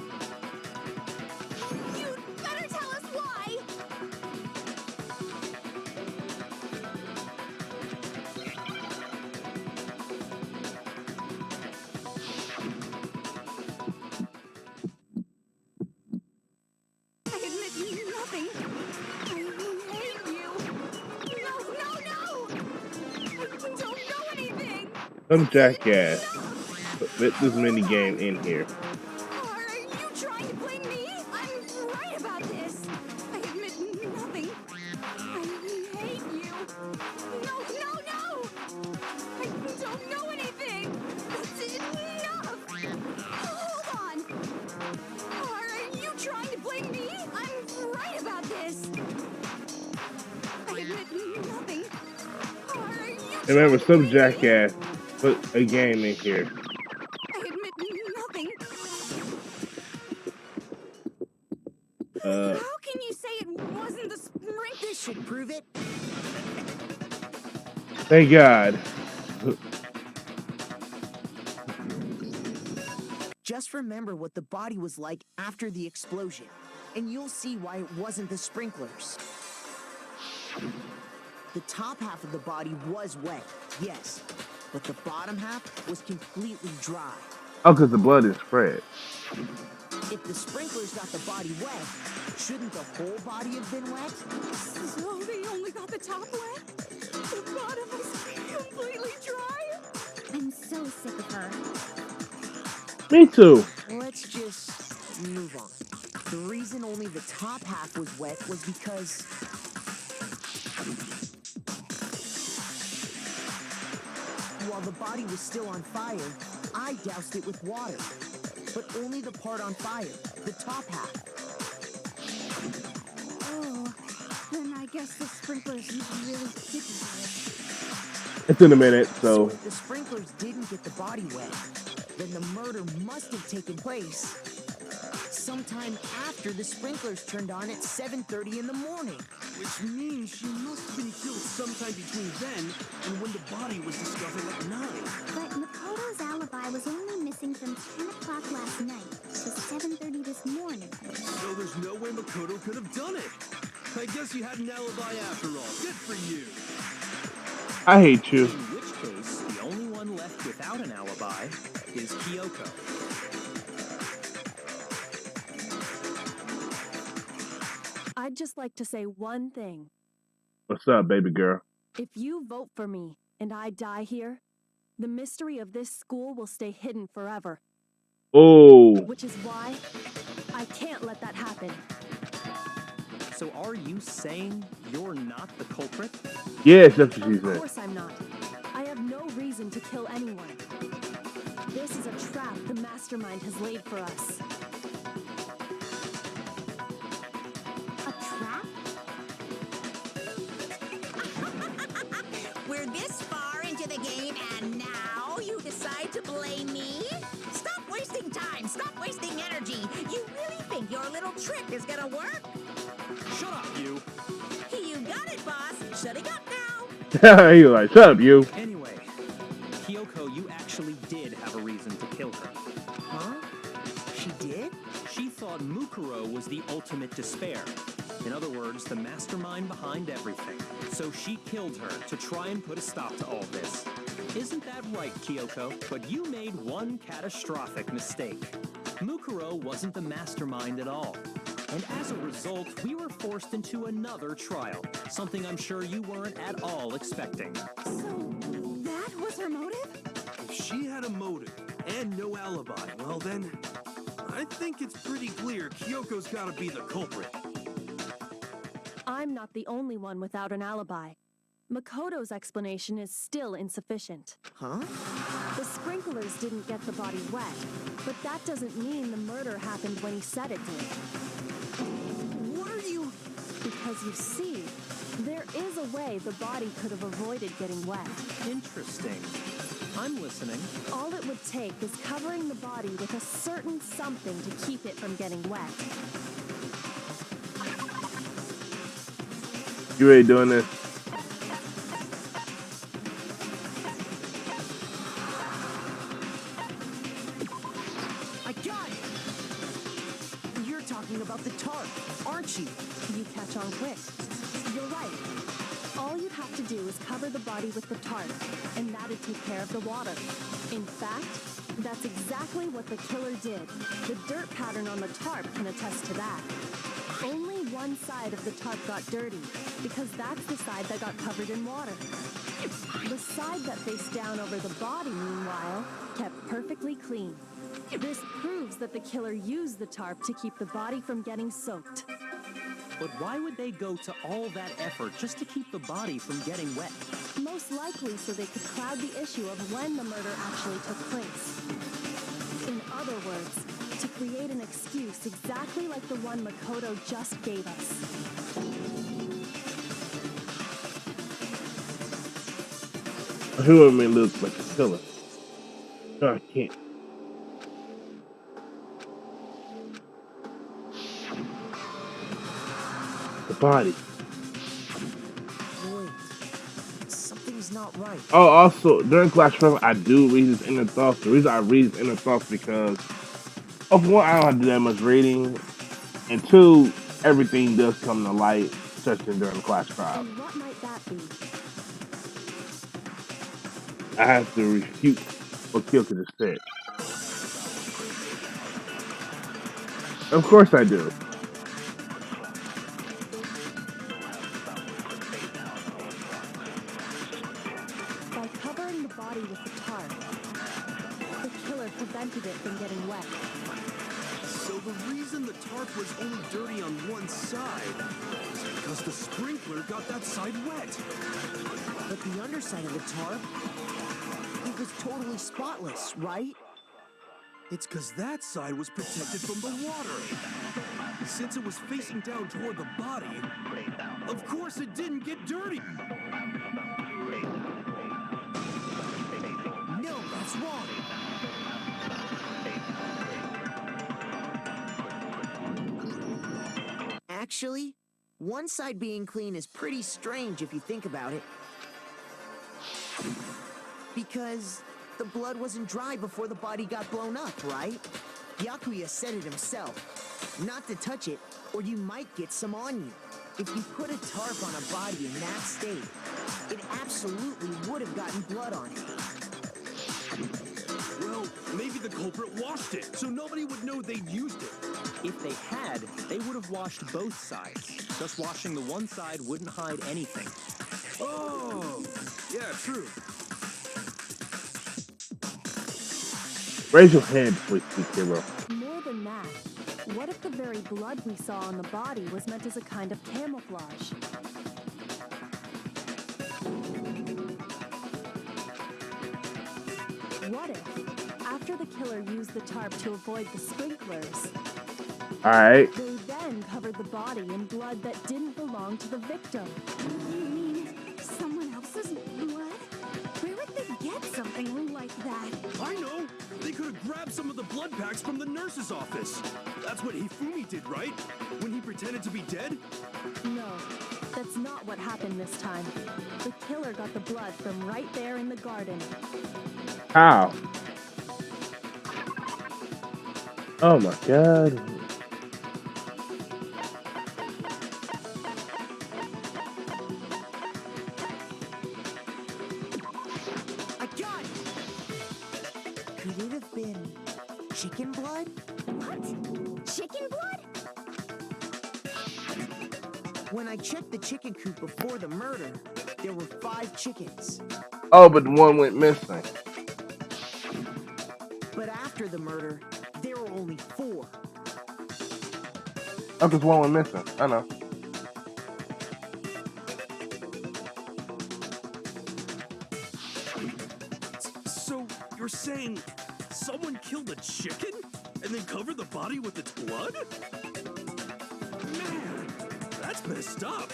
Speaker 6: you'd better tell us why! I admit nothing. I hate you. No! I don't know anything!
Speaker 1: Some jackass put this mini game in here.
Speaker 6: Are you trying to blame me? I'm right about this. I admit nothing. I hate you. No!
Speaker 1: Remember, some jackass put a game in here.
Speaker 6: I admit nothing.
Speaker 1: Uh,
Speaker 6: How can you say it wasn't the sprinkler?
Speaker 8: This should prove it.
Speaker 1: thank God.
Speaker 8: Just remember what the body was like after the explosion, and you'll see why it wasn't the sprinklers. The top half of the body was wet, yes, but the bottom half was completely dry.
Speaker 1: Oh, because the blood is spread.
Speaker 8: If the sprinklers got the body wet, shouldn't the whole body have been wet?
Speaker 6: So they only got the top wet? The bottom was completely dry? I'm so sick of her.
Speaker 1: Me too.
Speaker 8: Let's just move on. The reason only the top half was wet was because while the body was still on fire, I doused it with water. But only the part on fire, the top half.
Speaker 6: Oh, then I guess the sprinklers really didn't do it.
Speaker 1: It's in a minute,
Speaker 8: So
Speaker 1: so
Speaker 8: if the sprinklers didn't get the body wet, then the murder must have taken place sometime after the sprinklers turned on at 7:30 in the morning.
Speaker 7: Which means she must have been killed sometime between then and when the body was discovered at 9.
Speaker 6: But Makoto's alibi was only missing from 10 o'clock last night to 7:30 this morning.
Speaker 7: So there's no way Makoto could have done it. I guess you had an alibi after all. Good for you.
Speaker 1: I hate you.
Speaker 2: In which case, the only one left without an alibi is Kyoko.
Speaker 4: I'd just like to say one thing.
Speaker 1: What's up, baby girl?
Speaker 4: If you vote for me and I die here, the mystery of this school will stay hidden forever.
Speaker 1: Oh,
Speaker 4: Which is why I can't let that happen.
Speaker 2: So are you saying you're not the culprit?
Speaker 1: yes, that's what she
Speaker 4: Of
Speaker 1: said.
Speaker 4: course I'm not. I have no reason to kill anyone. This is a trap the mastermind has laid for us.
Speaker 6: A trap?
Speaker 5: We're this far into the game, and now you decide to blame me? Stop wasting time. Stop wasting energy. You really think your little trick is gonna work?
Speaker 2: Shut up, you!
Speaker 5: You got it, boss. Shutting up now.
Speaker 1: He was like, shut up, you.
Speaker 2: Anyway, Kyoko, you actually did have a reason to kill her.
Speaker 8: Huh? She did?
Speaker 2: She thought Mukuro was the ultimate despair. In other words, the mastermind behind everything. So she killed her to try and put a stop to all this. Isn't that right, Kyoko? But you made one catastrophic mistake. Mukuro wasn't the mastermind at all. And as a result, we were forced into another trial, something I'm sure you weren't at all expecting.
Speaker 6: So that was her motive?
Speaker 7: If she had a motive and no alibi, well then, I think it's pretty clear Kyoko's gotta be the culprit.
Speaker 4: I'm not the only one without an alibi. Makoto's explanation is still insufficient.
Speaker 8: Huh?
Speaker 4: The sprinklers didn't get the body wet, but that doesn't mean the murder happened when he said it did.
Speaker 8: What are you...
Speaker 4: Because you see, there is a way the body could have avoided getting wet.
Speaker 2: Interesting. I'm listening.
Speaker 4: All it would take is covering the body with a certain something to keep it from getting wet.
Speaker 1: You ready doing this?
Speaker 8: I got it! You're talking about the tarp, aren't you?
Speaker 4: You catch on quick. You're right. All you'd have to do is cover the body with the tarp, and that'd take care of the water. In fact, that's exactly what the killer did. The dirt pattern on the tarp can attest to that. Only one side of the tarp got dirty, because that's the side that got covered in water. The side that faced down over the body, meanwhile, kept perfectly clean. This proves that the killer used the tarp to keep the body from getting soaked.
Speaker 2: But why would they go to all that effort just to keep the body from getting wet?
Speaker 4: Most likely so they could cloud the issue of when the murder actually took place. In other words, to create an excuse exactly like the one Makoto just gave us.
Speaker 1: Who may look like a killer. No, I can't. The body.
Speaker 8: Wait, something's not right.
Speaker 1: Oh, also during Clash Forever, I do read his inner thoughts. The reason I read his inner thoughts because, of one, I don't have to do that much reading, and two, everything does come to light, especially during the Clash trial.
Speaker 4: And what might that be?
Speaker 1: I have to refute what Kyoka just said. Of course, I do.
Speaker 4: By covering the body with the tarp, the killer prevented it from getting wet.
Speaker 7: So the reason the tarp was only dirty on one side is because the sprinkler got that side wet.
Speaker 8: But the underside of the tarp, it was totally spotless, right?
Speaker 7: It's because that side was protected from the water. Since it was facing down toward the body, of course it didn't get dirty.
Speaker 8: No, that's wrong. Actually, one side being clean is pretty strange if you think about it. Because the blood wasn't dry before the body got blown up, right? Yakuya said it himself. Not to touch it, or you might get some on you. If you put a tarp on a body in that state, it absolutely would have gotten blood on it.
Speaker 7: Well, maybe the culprit washed it, so nobody would know they'd used it.
Speaker 2: If they had, they would have washed both sides. Just washing the one side wouldn't hide anything.
Speaker 7: Oh, yeah, true.
Speaker 1: Raise your hand before you speak, hero.
Speaker 4: More than that, what if the very blood we saw on the body was meant as a kind of camouflage? What if, after the killer used the tarp to avoid the sprinklers,
Speaker 1: Alright.
Speaker 4: they then covered the body in blood that didn't belong to the victim?
Speaker 6: You mean someone else's blood? Where would they get something like that?
Speaker 7: I know! They could have grabbed some of the blood packs from the nurse's office. That's what Hifumi did, right? When he pretended to be dead?
Speaker 4: No, that's not what happened this time. The killer got the blood from right there in the garden.
Speaker 1: How? Oh my god.
Speaker 8: I got it! Could it have been chicken blood?
Speaker 6: What? Chicken blood?
Speaker 8: When I checked the chicken coop before the murder, there were 5 chickens.
Speaker 1: Oh, but one went missing.
Speaker 8: But after the murder, there were only 4.
Speaker 1: Oh, because one went missing. I know.
Speaker 7: So, you're saying someone killed a chicken and then covered the body with its blood? Man, that's messed up.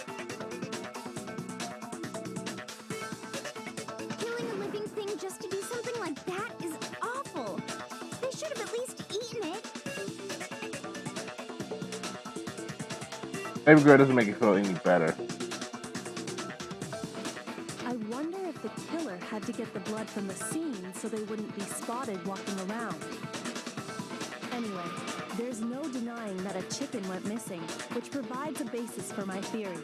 Speaker 6: Killing a living thing just to do something like that is awful. They should have at least eaten it.
Speaker 1: Baby girl doesn't make it feel any better.
Speaker 4: I wonder if the killer had to get the blood from the scene so they wouldn't be spotted walking around. Anyway, there's no denying that a chicken went missing, which provides a basis for my theory.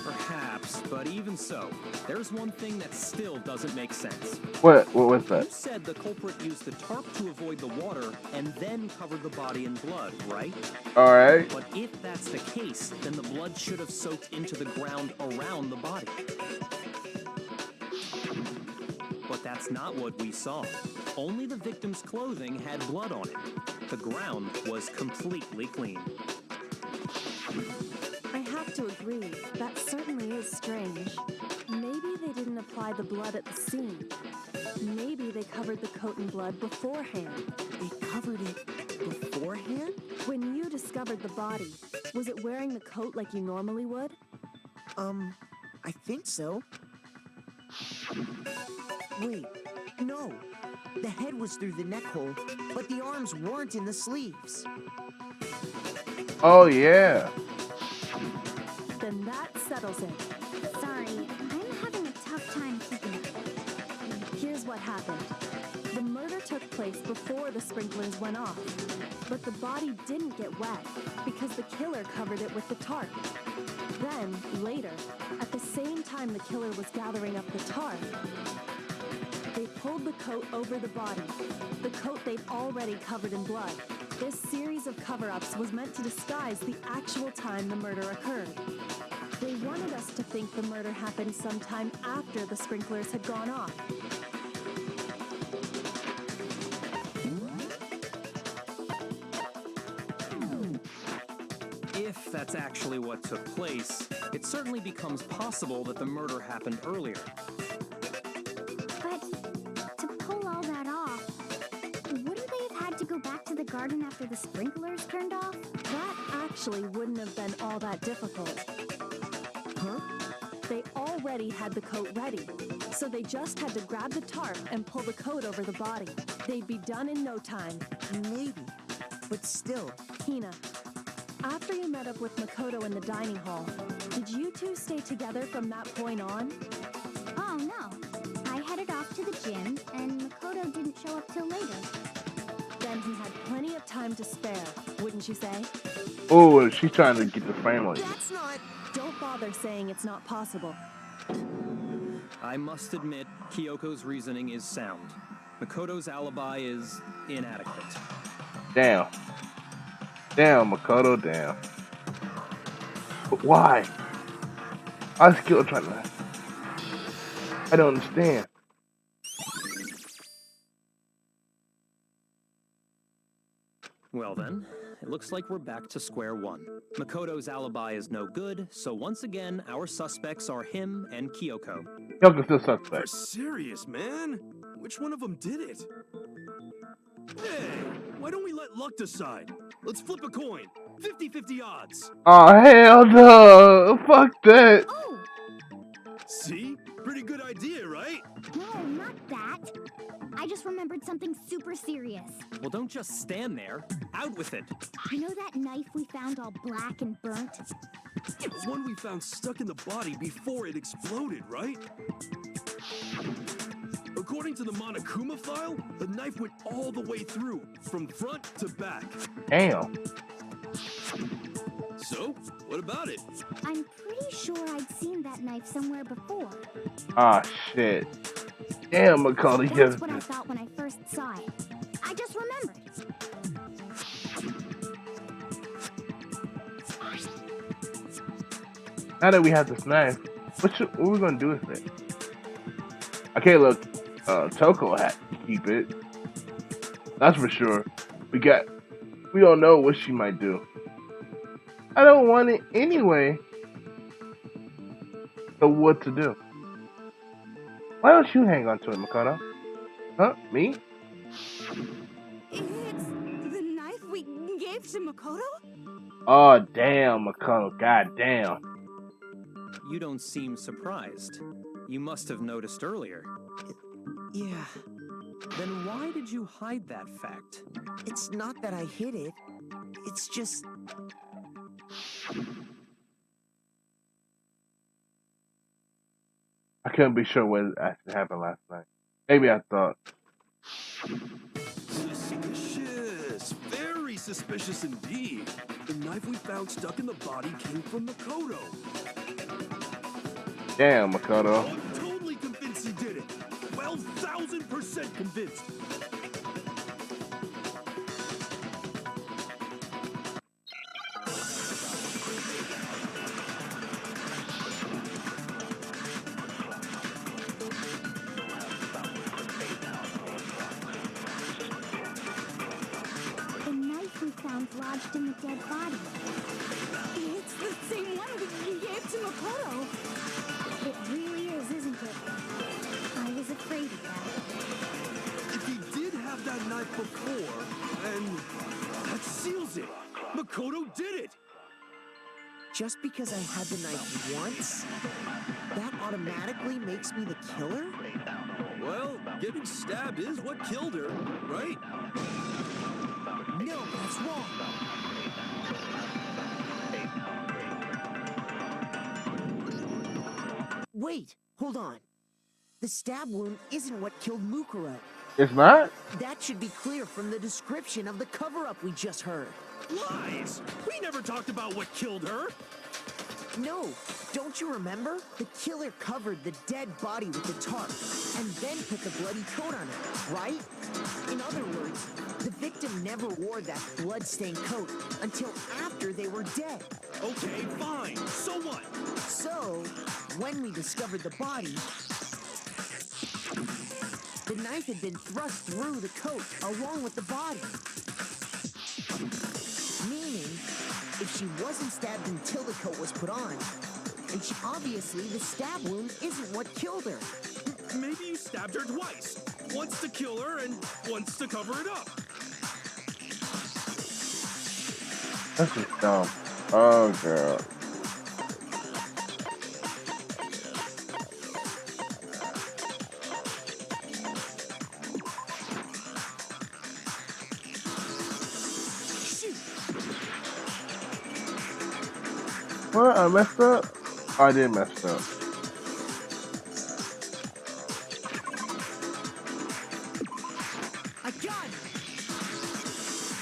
Speaker 2: Perhaps, but even so, there's one thing that still doesn't make sense.
Speaker 1: What was
Speaker 2: You
Speaker 1: that?
Speaker 2: said the culprit used the tarp to avoid the water and then covered the body in blood, right?
Speaker 1: Alright.
Speaker 2: But if that's the case, then the blood should have soaked into the ground around the body. But that's not what we saw. Only the victim's clothing had blood on it. The ground was completely clean.
Speaker 4: I have to agree, that certainly is strange. Maybe they didn't apply the blood at the scene. Maybe they covered the coat in blood beforehand.
Speaker 8: They covered it beforehand?
Speaker 4: When you discovered the body, was it wearing the coat like you normally would?
Speaker 8: I think so. Wait, no. The head was through the neck hole, but the arms weren't in the sleeves.
Speaker 1: Oh yeah.
Speaker 4: Then that settles it.
Speaker 6: Sorry, I'm having a tough time keeping up.
Speaker 4: Here's what happened. The murder took place before the sprinklers went off. But the body didn't get wet because the killer covered it with the tarp. Then, later, at the same time the killer was gathering up the tarp, they pulled the coat over the body, the coat they'd already covered in blood. This series of cover-ups was meant to disguise the actual time the murder occurred. They wanted us to think the murder happened sometime after the sprinklers had gone off.
Speaker 2: If that's actually what took place, it certainly becomes possible that the murder happened earlier.
Speaker 6: But to pull all that off, wouldn't they have had to go back to the garden after the sprinklers turned off?
Speaker 4: That actually wouldn't have been all that difficult.
Speaker 8: Huh?
Speaker 4: They already had the coat ready, so they just had to grab the tarp and pull the coat over the body. They'd be done in no time.
Speaker 8: Maybe. But still,
Speaker 4: Hina, after you met up with Makoto in the dining hall, did you two stay together from that point on?
Speaker 6: Oh no. I headed off to the gym, and Makoto didn't show up till later.
Speaker 4: Then he had plenty of time to spare, wouldn't you say?
Speaker 1: Oh, she's trying to get the family.
Speaker 8: that's not...
Speaker 4: Don't bother saying it's not possible.
Speaker 2: I must admit, Kyoko's reasoning is sound. Makoto's alibi is inadequate.
Speaker 1: Damn. Damn, Makoto, damn. But why? I'm still trying to... I don't understand.
Speaker 2: Well then, it looks like we're back to square one. Makoto's alibi is no good, so once again, our suspects are him and Kyoko.
Speaker 1: Kyoko's still
Speaker 7: You're
Speaker 1: suspect.
Speaker 7: serious, man? Which one of them did it? Hey, why don't we let luck decide? Let's flip a coin. 50-50 odds.
Speaker 1: Oh, hell no. Fuck that.
Speaker 6: Oh!
Speaker 7: See? Pretty good idea, right?
Speaker 6: No, not that. I just remembered something super serious.
Speaker 2: Well, don't just stand there. Out with it.
Speaker 6: You know that knife we found all black and burnt?
Speaker 7: The one we found stuck in the body before it exploded, right? According to the Monokuma file, the knife went all the way through, from front to back.
Speaker 1: Damn.
Speaker 7: So, what about it?
Speaker 6: I'm pretty sure I'd seen that knife somewhere before.
Speaker 1: Ah, shit. Damn, Makoto, you
Speaker 6: That's what I
Speaker 1: just...
Speaker 6: thought when I first saw it. I just remembered.
Speaker 1: Now that we have this knife, what are we gonna do with it? Okay, look, Toko had to keep it. That's for sure. We don't know what she might do. I don't want it anyway. So what to do? Why don't you hang on to it, Makoto? Huh? Me?
Speaker 4: It's the knife we gave to Makoto?
Speaker 1: Oh, damn, Makoto. God damn.
Speaker 2: You don't seem surprised. You must have noticed earlier.
Speaker 8: Yeah,
Speaker 2: Then why did you hide that fact?
Speaker 8: it's not that I hid it. It's just...
Speaker 1: I couldn't be sure what actually happened last night. Maybe I thought.
Speaker 7: Suspicious. Very suspicious indeed. The knife we found stuck in the body came from Makoto.
Speaker 1: Damn, Makoto.
Speaker 7: I'm totally convinced he did it. 12,000% convinced.
Speaker 6: The knife we found lodged in the dead body.
Speaker 4: It's the same one we gave to Makoto.
Speaker 6: It really is, isn't it? I was afraid of that.
Speaker 7: If he did have that knife before, then that seals it. Makoto did it.
Speaker 8: just because I had the knife once, that automatically makes me the killer?
Speaker 7: Well, getting stabbed is what killed her, right?
Speaker 8: No, that's wrong. Wait, hold on. The stab wound isn't what killed Mukuro.
Speaker 1: It's not?
Speaker 8: That should be clear from the description of the cover-up we just heard.
Speaker 7: Lies! We never talked about what killed her!
Speaker 8: No, don't you remember? The killer covered the dead body with the tarp and then put the bloody coat on it, right? In other words, the victim never wore that blood-stained coat until after they were dead.
Speaker 7: Okay, fine. So what?
Speaker 8: So, when we discovered the body, the knife had been thrust through the coat along with the body. Meaning, if she wasn't stabbed until the coat was put on, and obviously the stab wound isn't what killed her.
Speaker 7: Maybe you stabbed her twice. Once to kill her and once to cover it up.
Speaker 1: That's just dumb. Oh, girl. What? I messed up? Oh, I did mess up.
Speaker 8: I got it!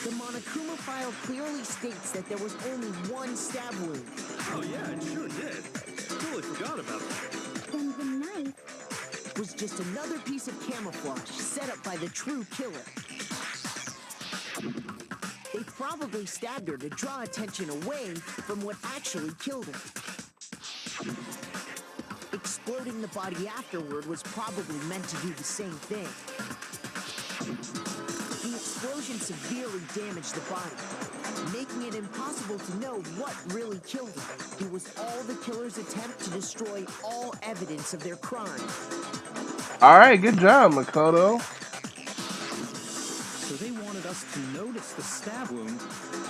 Speaker 8: The Monokuma file clearly states that there was only one stab wound.
Speaker 7: Oh yeah, it sure did. Totally forgot about that.
Speaker 6: Then the knife
Speaker 8: Was just another piece of camouflage set up by the true killer. They probably stabbed her to draw attention away from what actually killed her. Exploding the body afterward was probably meant to do the same thing. The explosion severely damaged the body, making it impossible to know what really killed her. It was all the killer's attempt to destroy all evidence of their crime.
Speaker 1: Alright, good job, Makoto.
Speaker 2: So they wanted us to notice the stab wound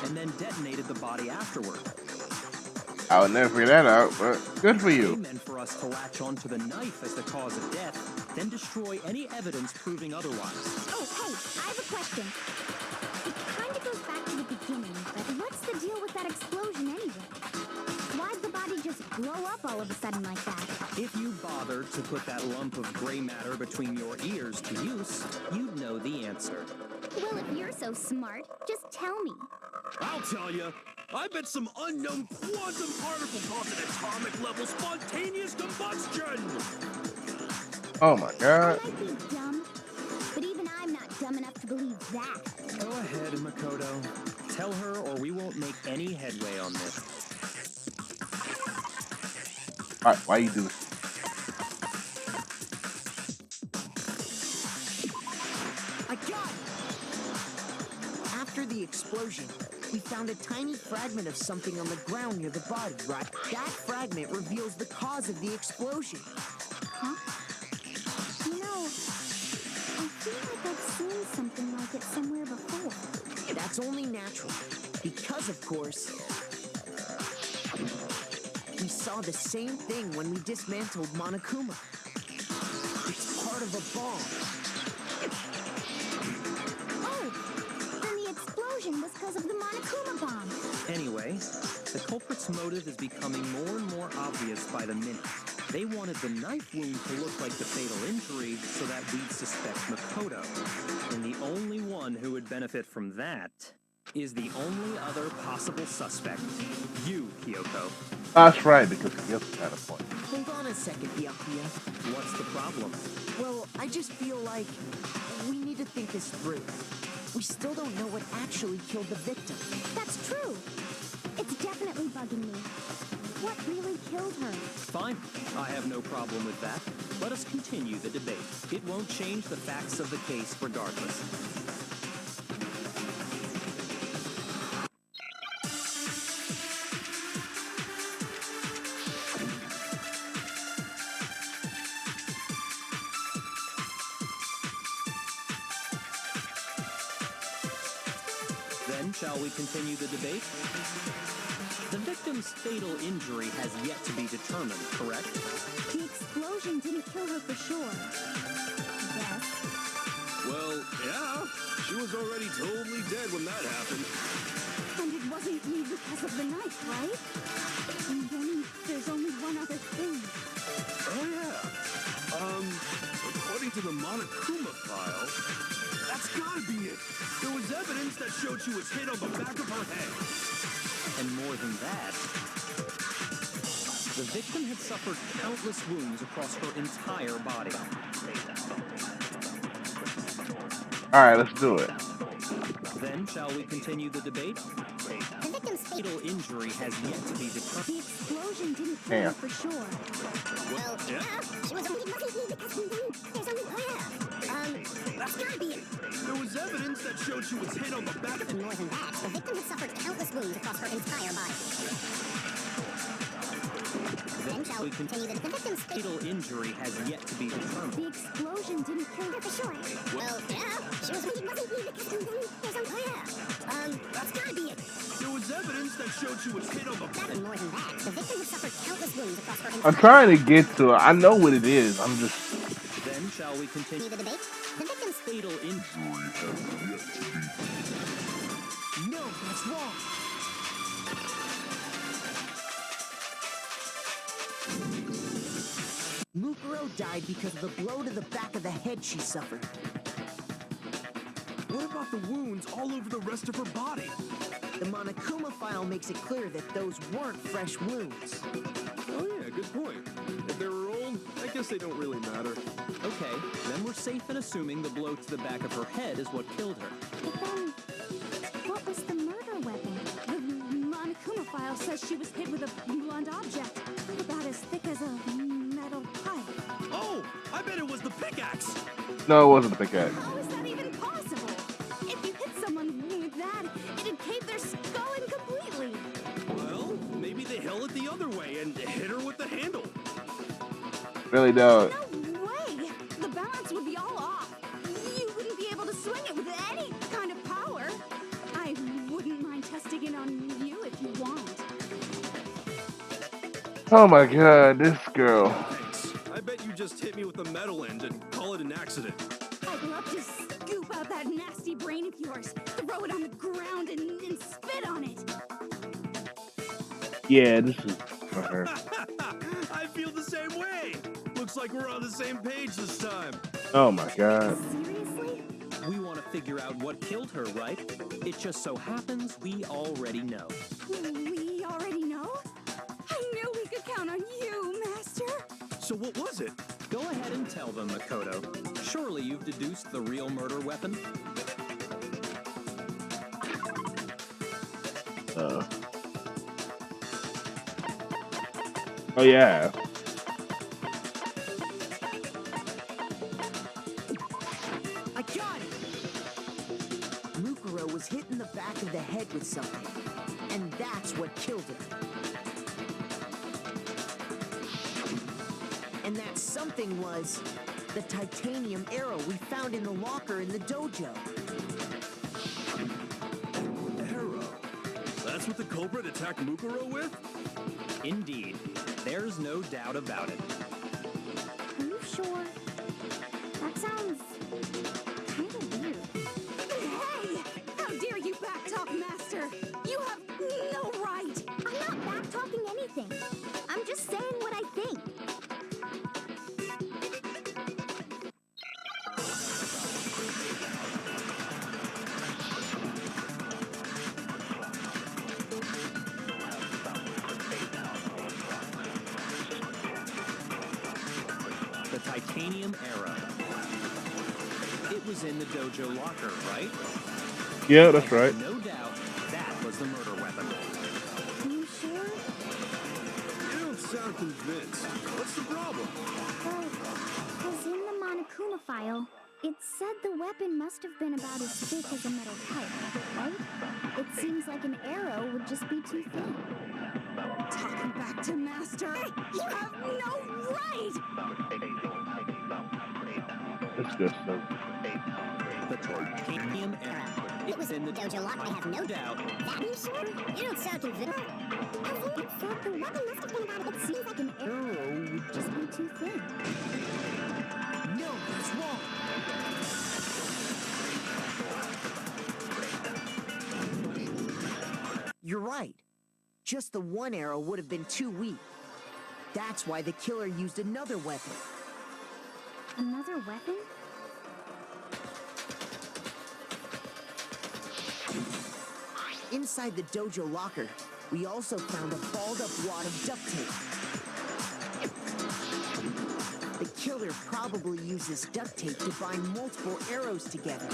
Speaker 2: and then detonated the body afterward.
Speaker 1: I would never figure that out, but good for
Speaker 2: They
Speaker 1: you.
Speaker 2: meant for us to latch onto the knife as the cause of death, then destroy any evidence proving otherwise.
Speaker 6: Oh, hey, I have a question. It kind of goes back to the beginning, but what's the deal with that explosion anyway? Why'd the body just blow up all of a sudden like that?
Speaker 2: If you bothered to put that lump of gray matter between your ears to use, you'd know the answer.
Speaker 6: Well, if you're so smart, just tell me.
Speaker 7: I'll tell you. I bet some unknown quantum particle caused an atomic level spontaneous combustion!
Speaker 1: Oh my god.
Speaker 6: I might be dumb, but even I'm not dumb enough to believe that.
Speaker 2: Go ahead, Makoto. Tell her or we won't make any headway on this.
Speaker 1: Alright, why you do this?
Speaker 8: I got it! After the explosion, we found a tiny fragment of something on the ground near the body, right? That fragment reveals the cause of the explosion.
Speaker 6: Huh? You know, I feel like I've seen something like it somewhere before.
Speaker 8: That's only natural, because of course, we saw the same thing when we dismantled Monokuma. It's part of a bomb.
Speaker 6: Oh, then the explosion was because of the Monokuma bomb.
Speaker 2: Anyway, the culprit's motive is becoming more and more obvious by the minute. They wanted the knife wound to look like the fatal injury so that we'd suspect Makoto. And the only one who would benefit from that is the only other possible suspect, you, Kyoko.
Speaker 1: That's right, because he has got a point.
Speaker 8: Hold on a second, Byakuya.
Speaker 2: What's the problem?
Speaker 8: Well, I just feel like we need to think this through. We still don't know what actually killed the victim.
Speaker 6: That's true. It's definitely bugging me. What really killed her?
Speaker 2: Fine, I have no problem with that. Let us continue the debate. It won't change the facts of the case regardless. Then, shall we continue the debate? The victim's fatal injury has yet to be determined, correct?
Speaker 6: The explosion didn't kill her for sure. Yes.
Speaker 7: Well, yeah. She was already totally dead when that happened.
Speaker 6: And it wasn't because of the knife, right? And then there's only one other thing.
Speaker 7: Oh, yeah. According to the Monokuma file, that's gotta be it. There was evidence that showed she was hit on the back of her head.
Speaker 2: And more than that, the victim had suffered countless wounds across her entire body.
Speaker 1: Alright, let's do it.
Speaker 2: Then, shall we continue the debate?
Speaker 6: The victim's
Speaker 2: Fatal injury has yet to be determined.
Speaker 6: The explosion didn't kill
Speaker 1: Damn.
Speaker 6: her for sure.
Speaker 5: Well, yeah. She was only because there's only that's gotta be it.
Speaker 7: There was evidence that showed she was hit on the back of
Speaker 5: And more than that, the victim had suffered countless wounds across her entire body. Then shall we continue the victim's
Speaker 2: Fatal injury has yet to be determined.
Speaker 6: The explosion didn't kill her for sure.
Speaker 5: Well, yeah. She was only because there's only that's gotta be it.
Speaker 7: There was evidence that showed she was hit on the back.
Speaker 5: And more than that, the victim had suffered countless wounds across her entire
Speaker 1: I'm trying to get to it. I know what it is. I'm just.
Speaker 2: Then, shall we continue
Speaker 5: the debate? The victim's
Speaker 2: fatal injury has yet to be determined.
Speaker 8: No, that's wrong. Mukuro died because of the blow to the back of the head she suffered.
Speaker 7: What about the wounds all over the rest of her body?
Speaker 8: The Monokuma file makes it clear that those weren't fresh wounds.
Speaker 7: Oh yeah, good point. If they were old, I guess they don't really matter.
Speaker 2: Okay, then we're safe in assuming the blow to the back of her head is what killed her.
Speaker 6: But then, what was the murder weapon? The Monokuma file says she was hit with a blunt object, about as thick as a metal pipe.
Speaker 7: Oh, I bet it was the pickaxe.
Speaker 1: No, it wasn't the pickaxe.
Speaker 6: How is that even possible? If you hit someone with that, it'd cave their skull in completely.
Speaker 7: Well, maybe they held it the other way and hit her with the handle.
Speaker 1: Really don't.
Speaker 6: No way! The balance would be all off. You wouldn't be able to swing it with any kind of power. I wouldn't mind testing it on you if you want.
Speaker 1: Oh my god, this girl.
Speaker 7: Thanks. I bet you just hit me with the metal end and call it an accident.
Speaker 6: I'd love to scoop out that nasty brain of yours, throw it on the ground, and spit on it.
Speaker 1: Yeah, this is for her.
Speaker 7: I feel the same way. Looks like we're on the same page this time.
Speaker 1: Oh my god.
Speaker 6: Seriously?
Speaker 2: We want to figure out what killed her, right? It just so happens we already know.
Speaker 6: We already know? I knew we could count on you, Master.
Speaker 7: So what was it?
Speaker 2: Go ahead and tell them, Makoto. Surely you've deduced the real murder weapon?
Speaker 1: Oh yeah.
Speaker 8: I got it! Mukuro was hit in the back of the head with something, and that's what killed her. And that something was the titanium arrow we found in the locker in the dojo.
Speaker 7: Arrow. That's what the culprit attacked Mukuro with?
Speaker 2: Indeed. There's no doubt about it.
Speaker 6: Are you sure? That sounds kind of weird. Hey! How dare you backtalk, Master? You have no right! I'm not backtalking anything. I'm just saying what I think.
Speaker 2: The titanium arrow. It was in the dojo locker, right?
Speaker 1: Yeah, that's right.
Speaker 2: No doubt that was the murder weapon.
Speaker 6: Are you sure?
Speaker 7: You don't sound convinced. What's the problem?
Speaker 6: Well, because in the Monokuma file, it said the weapon must have been about as thick as a metal pipe, right? It seems like an arrow would just be too thin. Talking back to Master, you have no right!
Speaker 1: That's good stuff.
Speaker 2: The titanium arrow. It was in the dojo locker, I have no doubt.
Speaker 6: That you sure? You don't sound convinced. The weapon must have been about it. Seems like an arrow would just be too thin.
Speaker 8: No, that's wrong. You're right. Just the one arrow would have been too weak. That's why the killer used another weapon.
Speaker 6: Another weapon?
Speaker 8: Inside the dojo locker, we also found a balled-up wad of duct tape. The killer probably used this duct tape to bind multiple arrows together.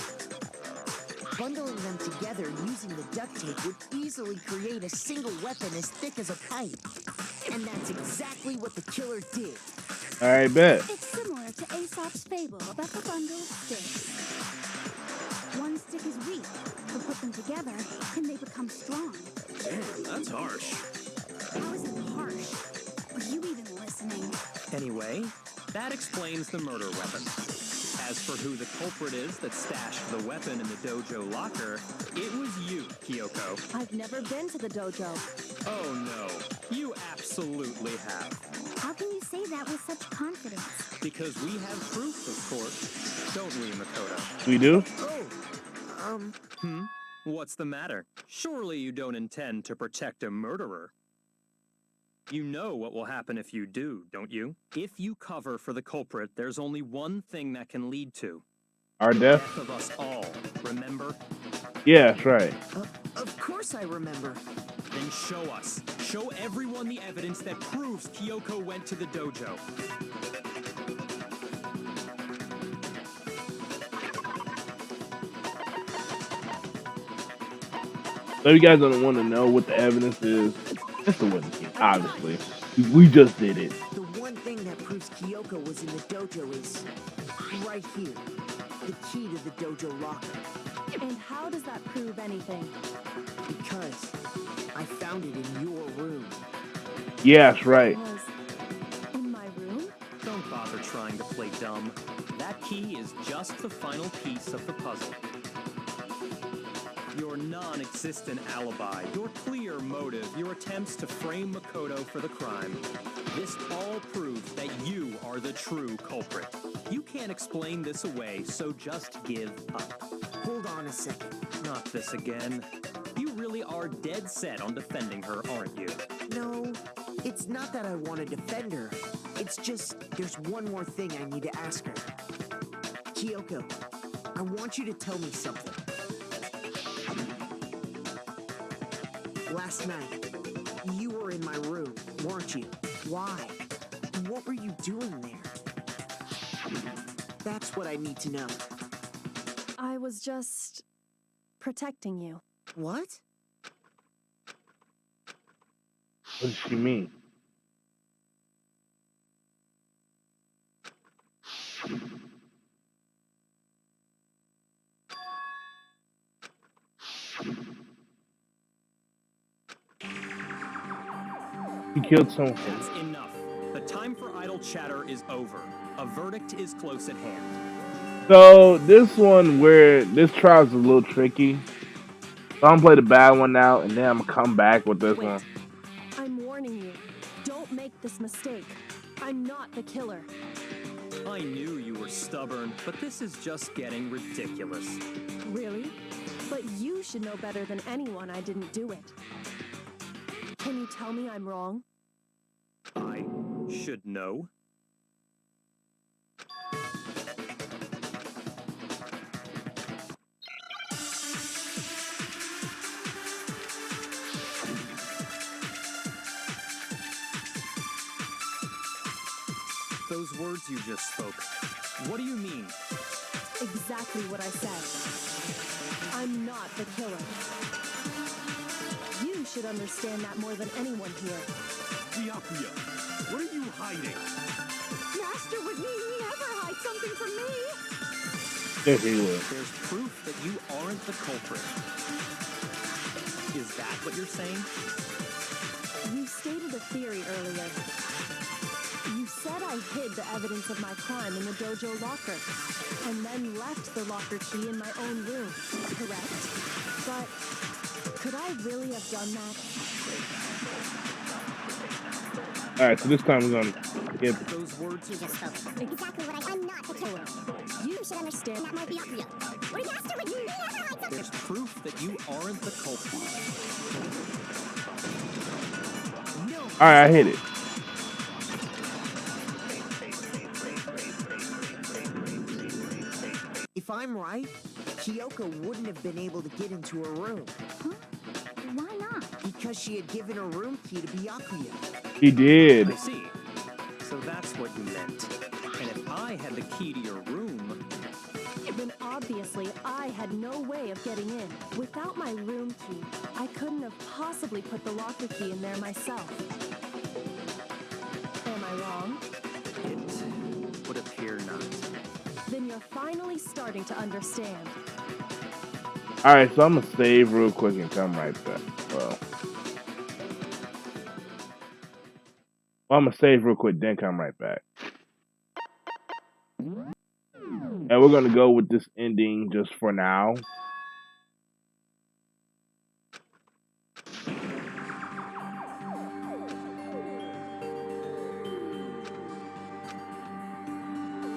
Speaker 8: Bundling them together using the duct tape would easily create a single weapon as thick as a pipe. And that's exactly what the killer did.
Speaker 1: All right, bet.
Speaker 6: It's similar to Aesop's fable about the bundle of sticks. One stick is weak, but put them together and they become strong.
Speaker 7: Damn, that's harsh.
Speaker 6: How is it harsh? Were you even listening?
Speaker 2: Anyway, that explains the murder weapon. As for who the culprit is that stashed the weapon in the dojo locker, it was you, Kyoko.
Speaker 4: I've never been to the dojo.
Speaker 2: Oh no, you absolutely have.
Speaker 6: How can you say that with such confidence?
Speaker 2: Because we have proof, of course. Don't we, Makoto?
Speaker 1: We do?
Speaker 2: What's the matter? Surely you don't intend to protect a murderer. You know what will happen if you do, don't you? If you cover for the culprit, there's only one thing that can lead to.
Speaker 1: Our
Speaker 2: The
Speaker 1: death?
Speaker 2: death of us all, remember?
Speaker 1: Yeah, that's right.
Speaker 8: Of course I remember.
Speaker 2: Then show us. Show everyone the evidence that proves Kyoko went to the dojo.
Speaker 1: So you guys don't want to know what the evidence is. It's the wooden key, obviously. We just did it.
Speaker 8: The one thing that proves Kyoko was in the dojo is right here. The key to the dojo locker.
Speaker 4: And how does that prove anything?
Speaker 8: Because I found it in your room.
Speaker 1: Yeah, that's right.
Speaker 4: Was in my room?
Speaker 2: Don't bother trying to play dumb. That key is just the final piece of the puzzle. Your non-existent alibi, your clear motive, your attempts to frame Makoto for the crime. This all proves that you are the true culprit. You can't explain this away, so just give up.
Speaker 8: Hold on a second.
Speaker 2: Not this again. You really are dead set on defending her, aren't you?
Speaker 8: No, it's not that I want to defend her. It's just there's one more thing I need to ask her. Kyoko, I want you to tell me something. Last night, you were in my room, weren't you? Why? What were you doing there? That's what I need to know.
Speaker 4: I was just protecting you.
Speaker 8: What?
Speaker 1: What does she mean? He killed someone.
Speaker 2: That's enough. The time for idle chatter is over. A verdict is close at hand.
Speaker 1: So this one where this trial is a little tricky. So I'm gonna play the bad one now, and then I'm gonna come back with this
Speaker 4: Wait.
Speaker 1: one.
Speaker 4: I'm warning you. Don't make this mistake. I'm not the killer.
Speaker 2: I knew you were stubborn, but this is just getting ridiculous.
Speaker 4: Really? But you should know better than anyone I didn't do it. Can you tell me I'm wrong?
Speaker 2: I should know. Those words you just spoke, what do you mean?
Speaker 4: Exactly what I said. I'm not the killer. You should understand that more than anyone here.
Speaker 7: Byakuya, what are you hiding?
Speaker 6: Master would never hide something from me.
Speaker 1: Yes, he would.
Speaker 2: There's proof that you aren't the culprit. Is that what you're saying?
Speaker 4: You stated a theory earlier. You said I hid the evidence of my crime in the dojo locker, and then left the locker key in my own room, correct? But could I really have done that?
Speaker 1: Alright, so this time we're gonna get
Speaker 2: Those words
Speaker 6: You just spoke exactly what I'm not the killer. You should understand that might be obvious. What are you after when you never hide something?
Speaker 2: There's proof that you aren't the culprit.
Speaker 1: Alright, I hit it.
Speaker 8: If I'm right, Kyoko wouldn't have been able to get into her room
Speaker 6: Huh? Why not?
Speaker 8: because she had given her room key to Byakuya.
Speaker 1: He did.
Speaker 2: I see. So that's what you meant. And if I had the key to your room,
Speaker 4: Then obviously I had no way of getting in. Without my room key, I couldn't have possibly put the locker key in there myself. Am I wrong?
Speaker 2: it would appear not.
Speaker 4: Then you're finally starting to understand.
Speaker 1: Alright, so I'm gonna save real quick and come right back. Well, I'm gonna save real quick, then come right back. And we're gonna go with this ending just for now.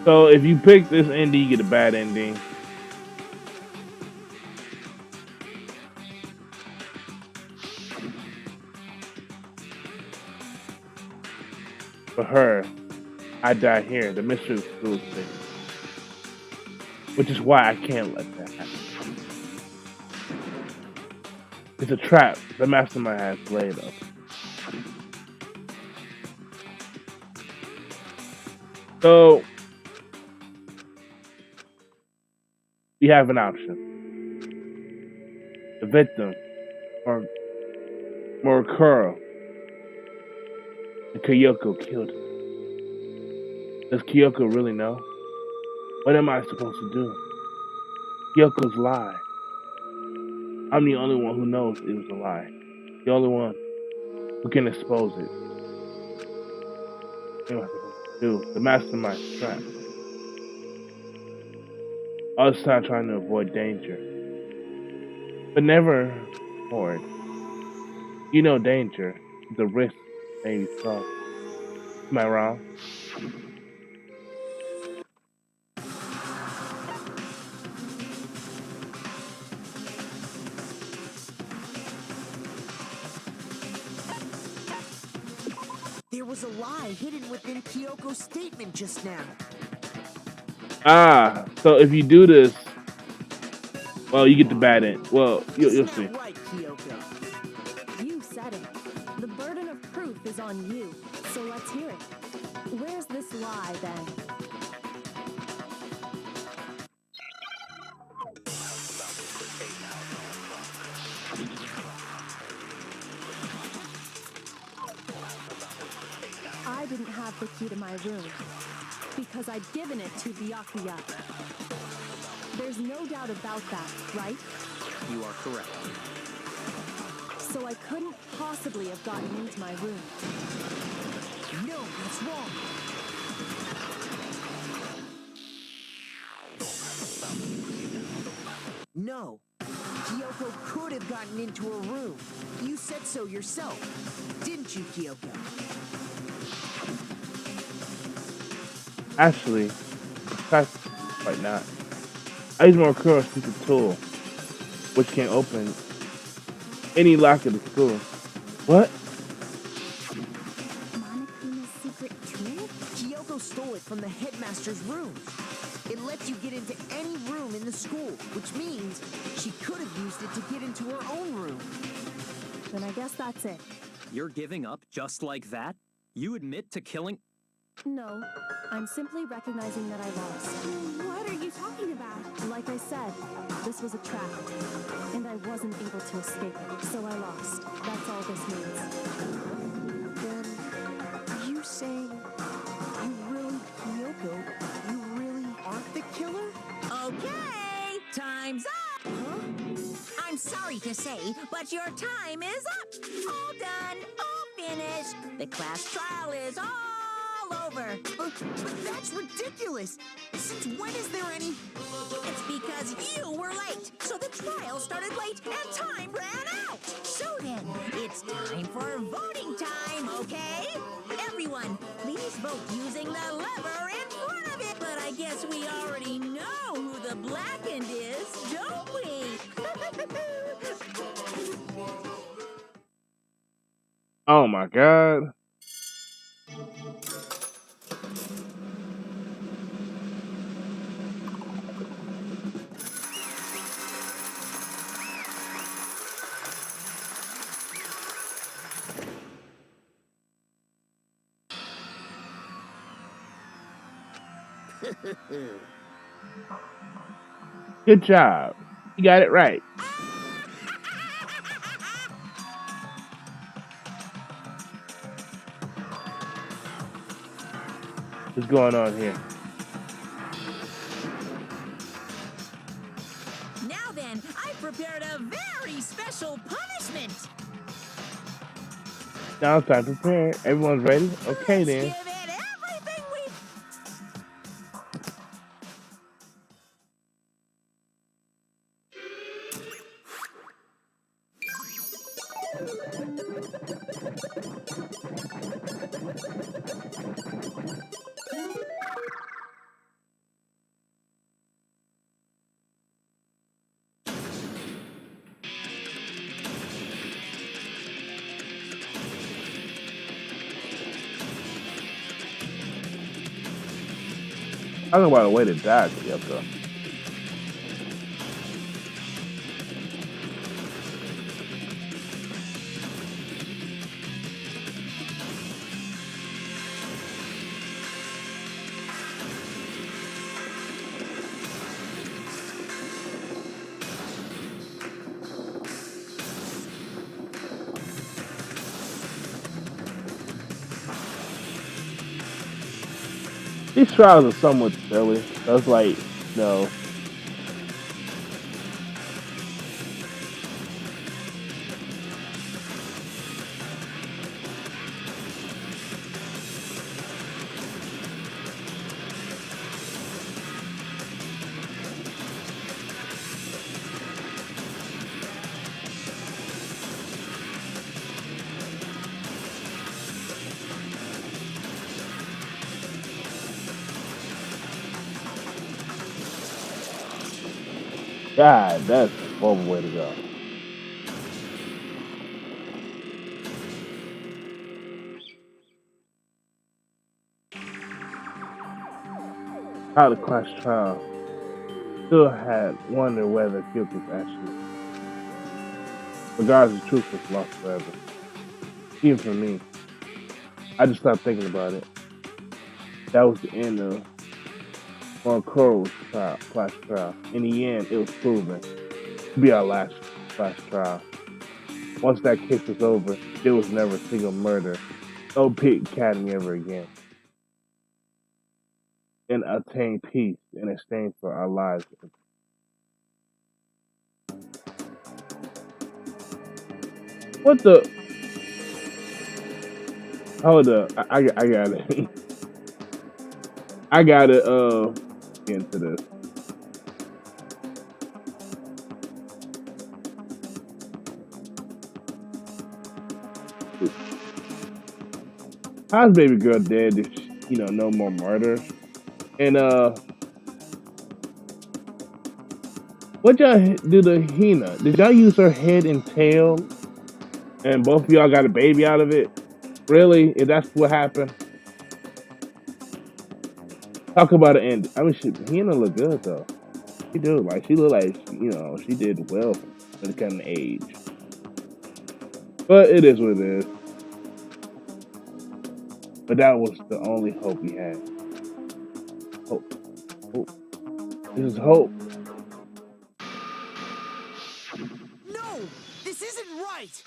Speaker 1: So if you pick this ending, you get a bad ending. For her, I die here. The mystery of school thing. Which is why I can't let that happen. It's a trap the mastermind has laid up. So we have an option. The victim, or Murukuro, and Kyoko killed him. Does Kyoko really know? What am I supposed to do? Kyoko's lie. I'm the only one who knows it was a lie. The only one who can expose it. What am I supposed to do? The mastermind's trap. All this time trying to avoid danger. But never horde. You know danger. The risk may be tough. Am I wrong?
Speaker 8: There was a lie hidden within Kyoko's statement just now.
Speaker 1: Ah, so if you do this, well, you get the bad end. Well, you'll
Speaker 8: Isn't
Speaker 1: see.
Speaker 8: that right, Kyoko?
Speaker 4: You said it. The burden of proof is on you, so let's hear it. Where's this lie, then? I didn't have the key to my room because I'd given it to Byakuya. There's no doubt about that, right?
Speaker 2: You are correct.
Speaker 4: So I couldn't possibly have gotten into my room.
Speaker 8: No, that's wrong. No. Kyoko could have gotten into her room. You said so yourself. Didn't you, Kyoko?
Speaker 1: Actually, that's quite not. I use Murukuro secret tool, which can open any lock of the school. What?
Speaker 6: Monokuma's secret tool?
Speaker 8: Kyoko stole it from the headmaster's room. It lets you get into any room in the school, which means she could have used it to get into her own room.
Speaker 4: Then I guess that's it.
Speaker 2: You're giving up just like that? You admit to killing...
Speaker 4: No, I'm simply recognizing that I lost.
Speaker 6: What are you talking about?
Speaker 4: Like I said, this was a trap, and I wasn't able to escape it, so I lost. That's all this means.
Speaker 8: Then, are you saying you really, Kyoko, you really aren't the killer?
Speaker 5: Okay, time's up. Huh? I'm sorry to say, but your time is up. All done, all finished. The class trial is all all over.
Speaker 8: But that's ridiculous. Since when is there any...
Speaker 5: It's because you were late. So the trial started late and time ran out. So then, it's time for voting time, okay? Everyone, please vote using the lever in front of it. But I guess we already know who the blackened is, don't we?
Speaker 1: Oh my god. Good job. You got it right. What's going on here?
Speaker 5: Now then, I prepared a very special punishment.
Speaker 1: Now it's time to prepare. Everyone's ready? Okay
Speaker 5: Let's
Speaker 1: then.
Speaker 5: give it everything we...
Speaker 1: Talking about a way to die together. These trials are somewhat silly. That's like, no. God, that's a horrible way to go. How the class trial still had wondered whether guilt was actually, regardless of truth, was lost forever. Even for me, I just stopped thinking about it. That was the end of Monroe's class trial. In the end, it was proven to be our last class trial. Once that case was over, there was never a single murder. No pit academy ever again. And obtain peace in exchange for our lives. What the? Hold up, I got it. I gotta get into this. How's baby girl dead? If no more murders. And what y'all do to Hina? Did y'all use her head and tail? And both of y'all got a baby out of it? Really? If that's what happened? Talk about an end. I mean, Hina look good though. She do. Like she look like she did well when it came to age. But it is what it is. But that was the only hope we had. Hope. Hope. This is hope.
Speaker 8: No! This isn't right!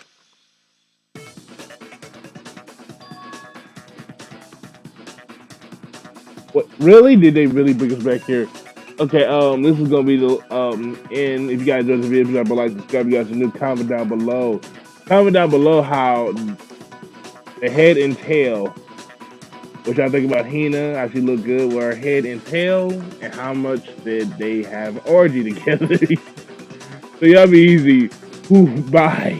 Speaker 1: What? Really? Did they really bring us back here? Okay, this is gonna be the end. If you guys enjoyed the video, please like, subscribe. You guys are new. Comment down below. Comment down below how the head and tail What y'all think about Hina? How she look good with her head and tail? And how much did they have an orgy together? So y'all be easy. Who bye?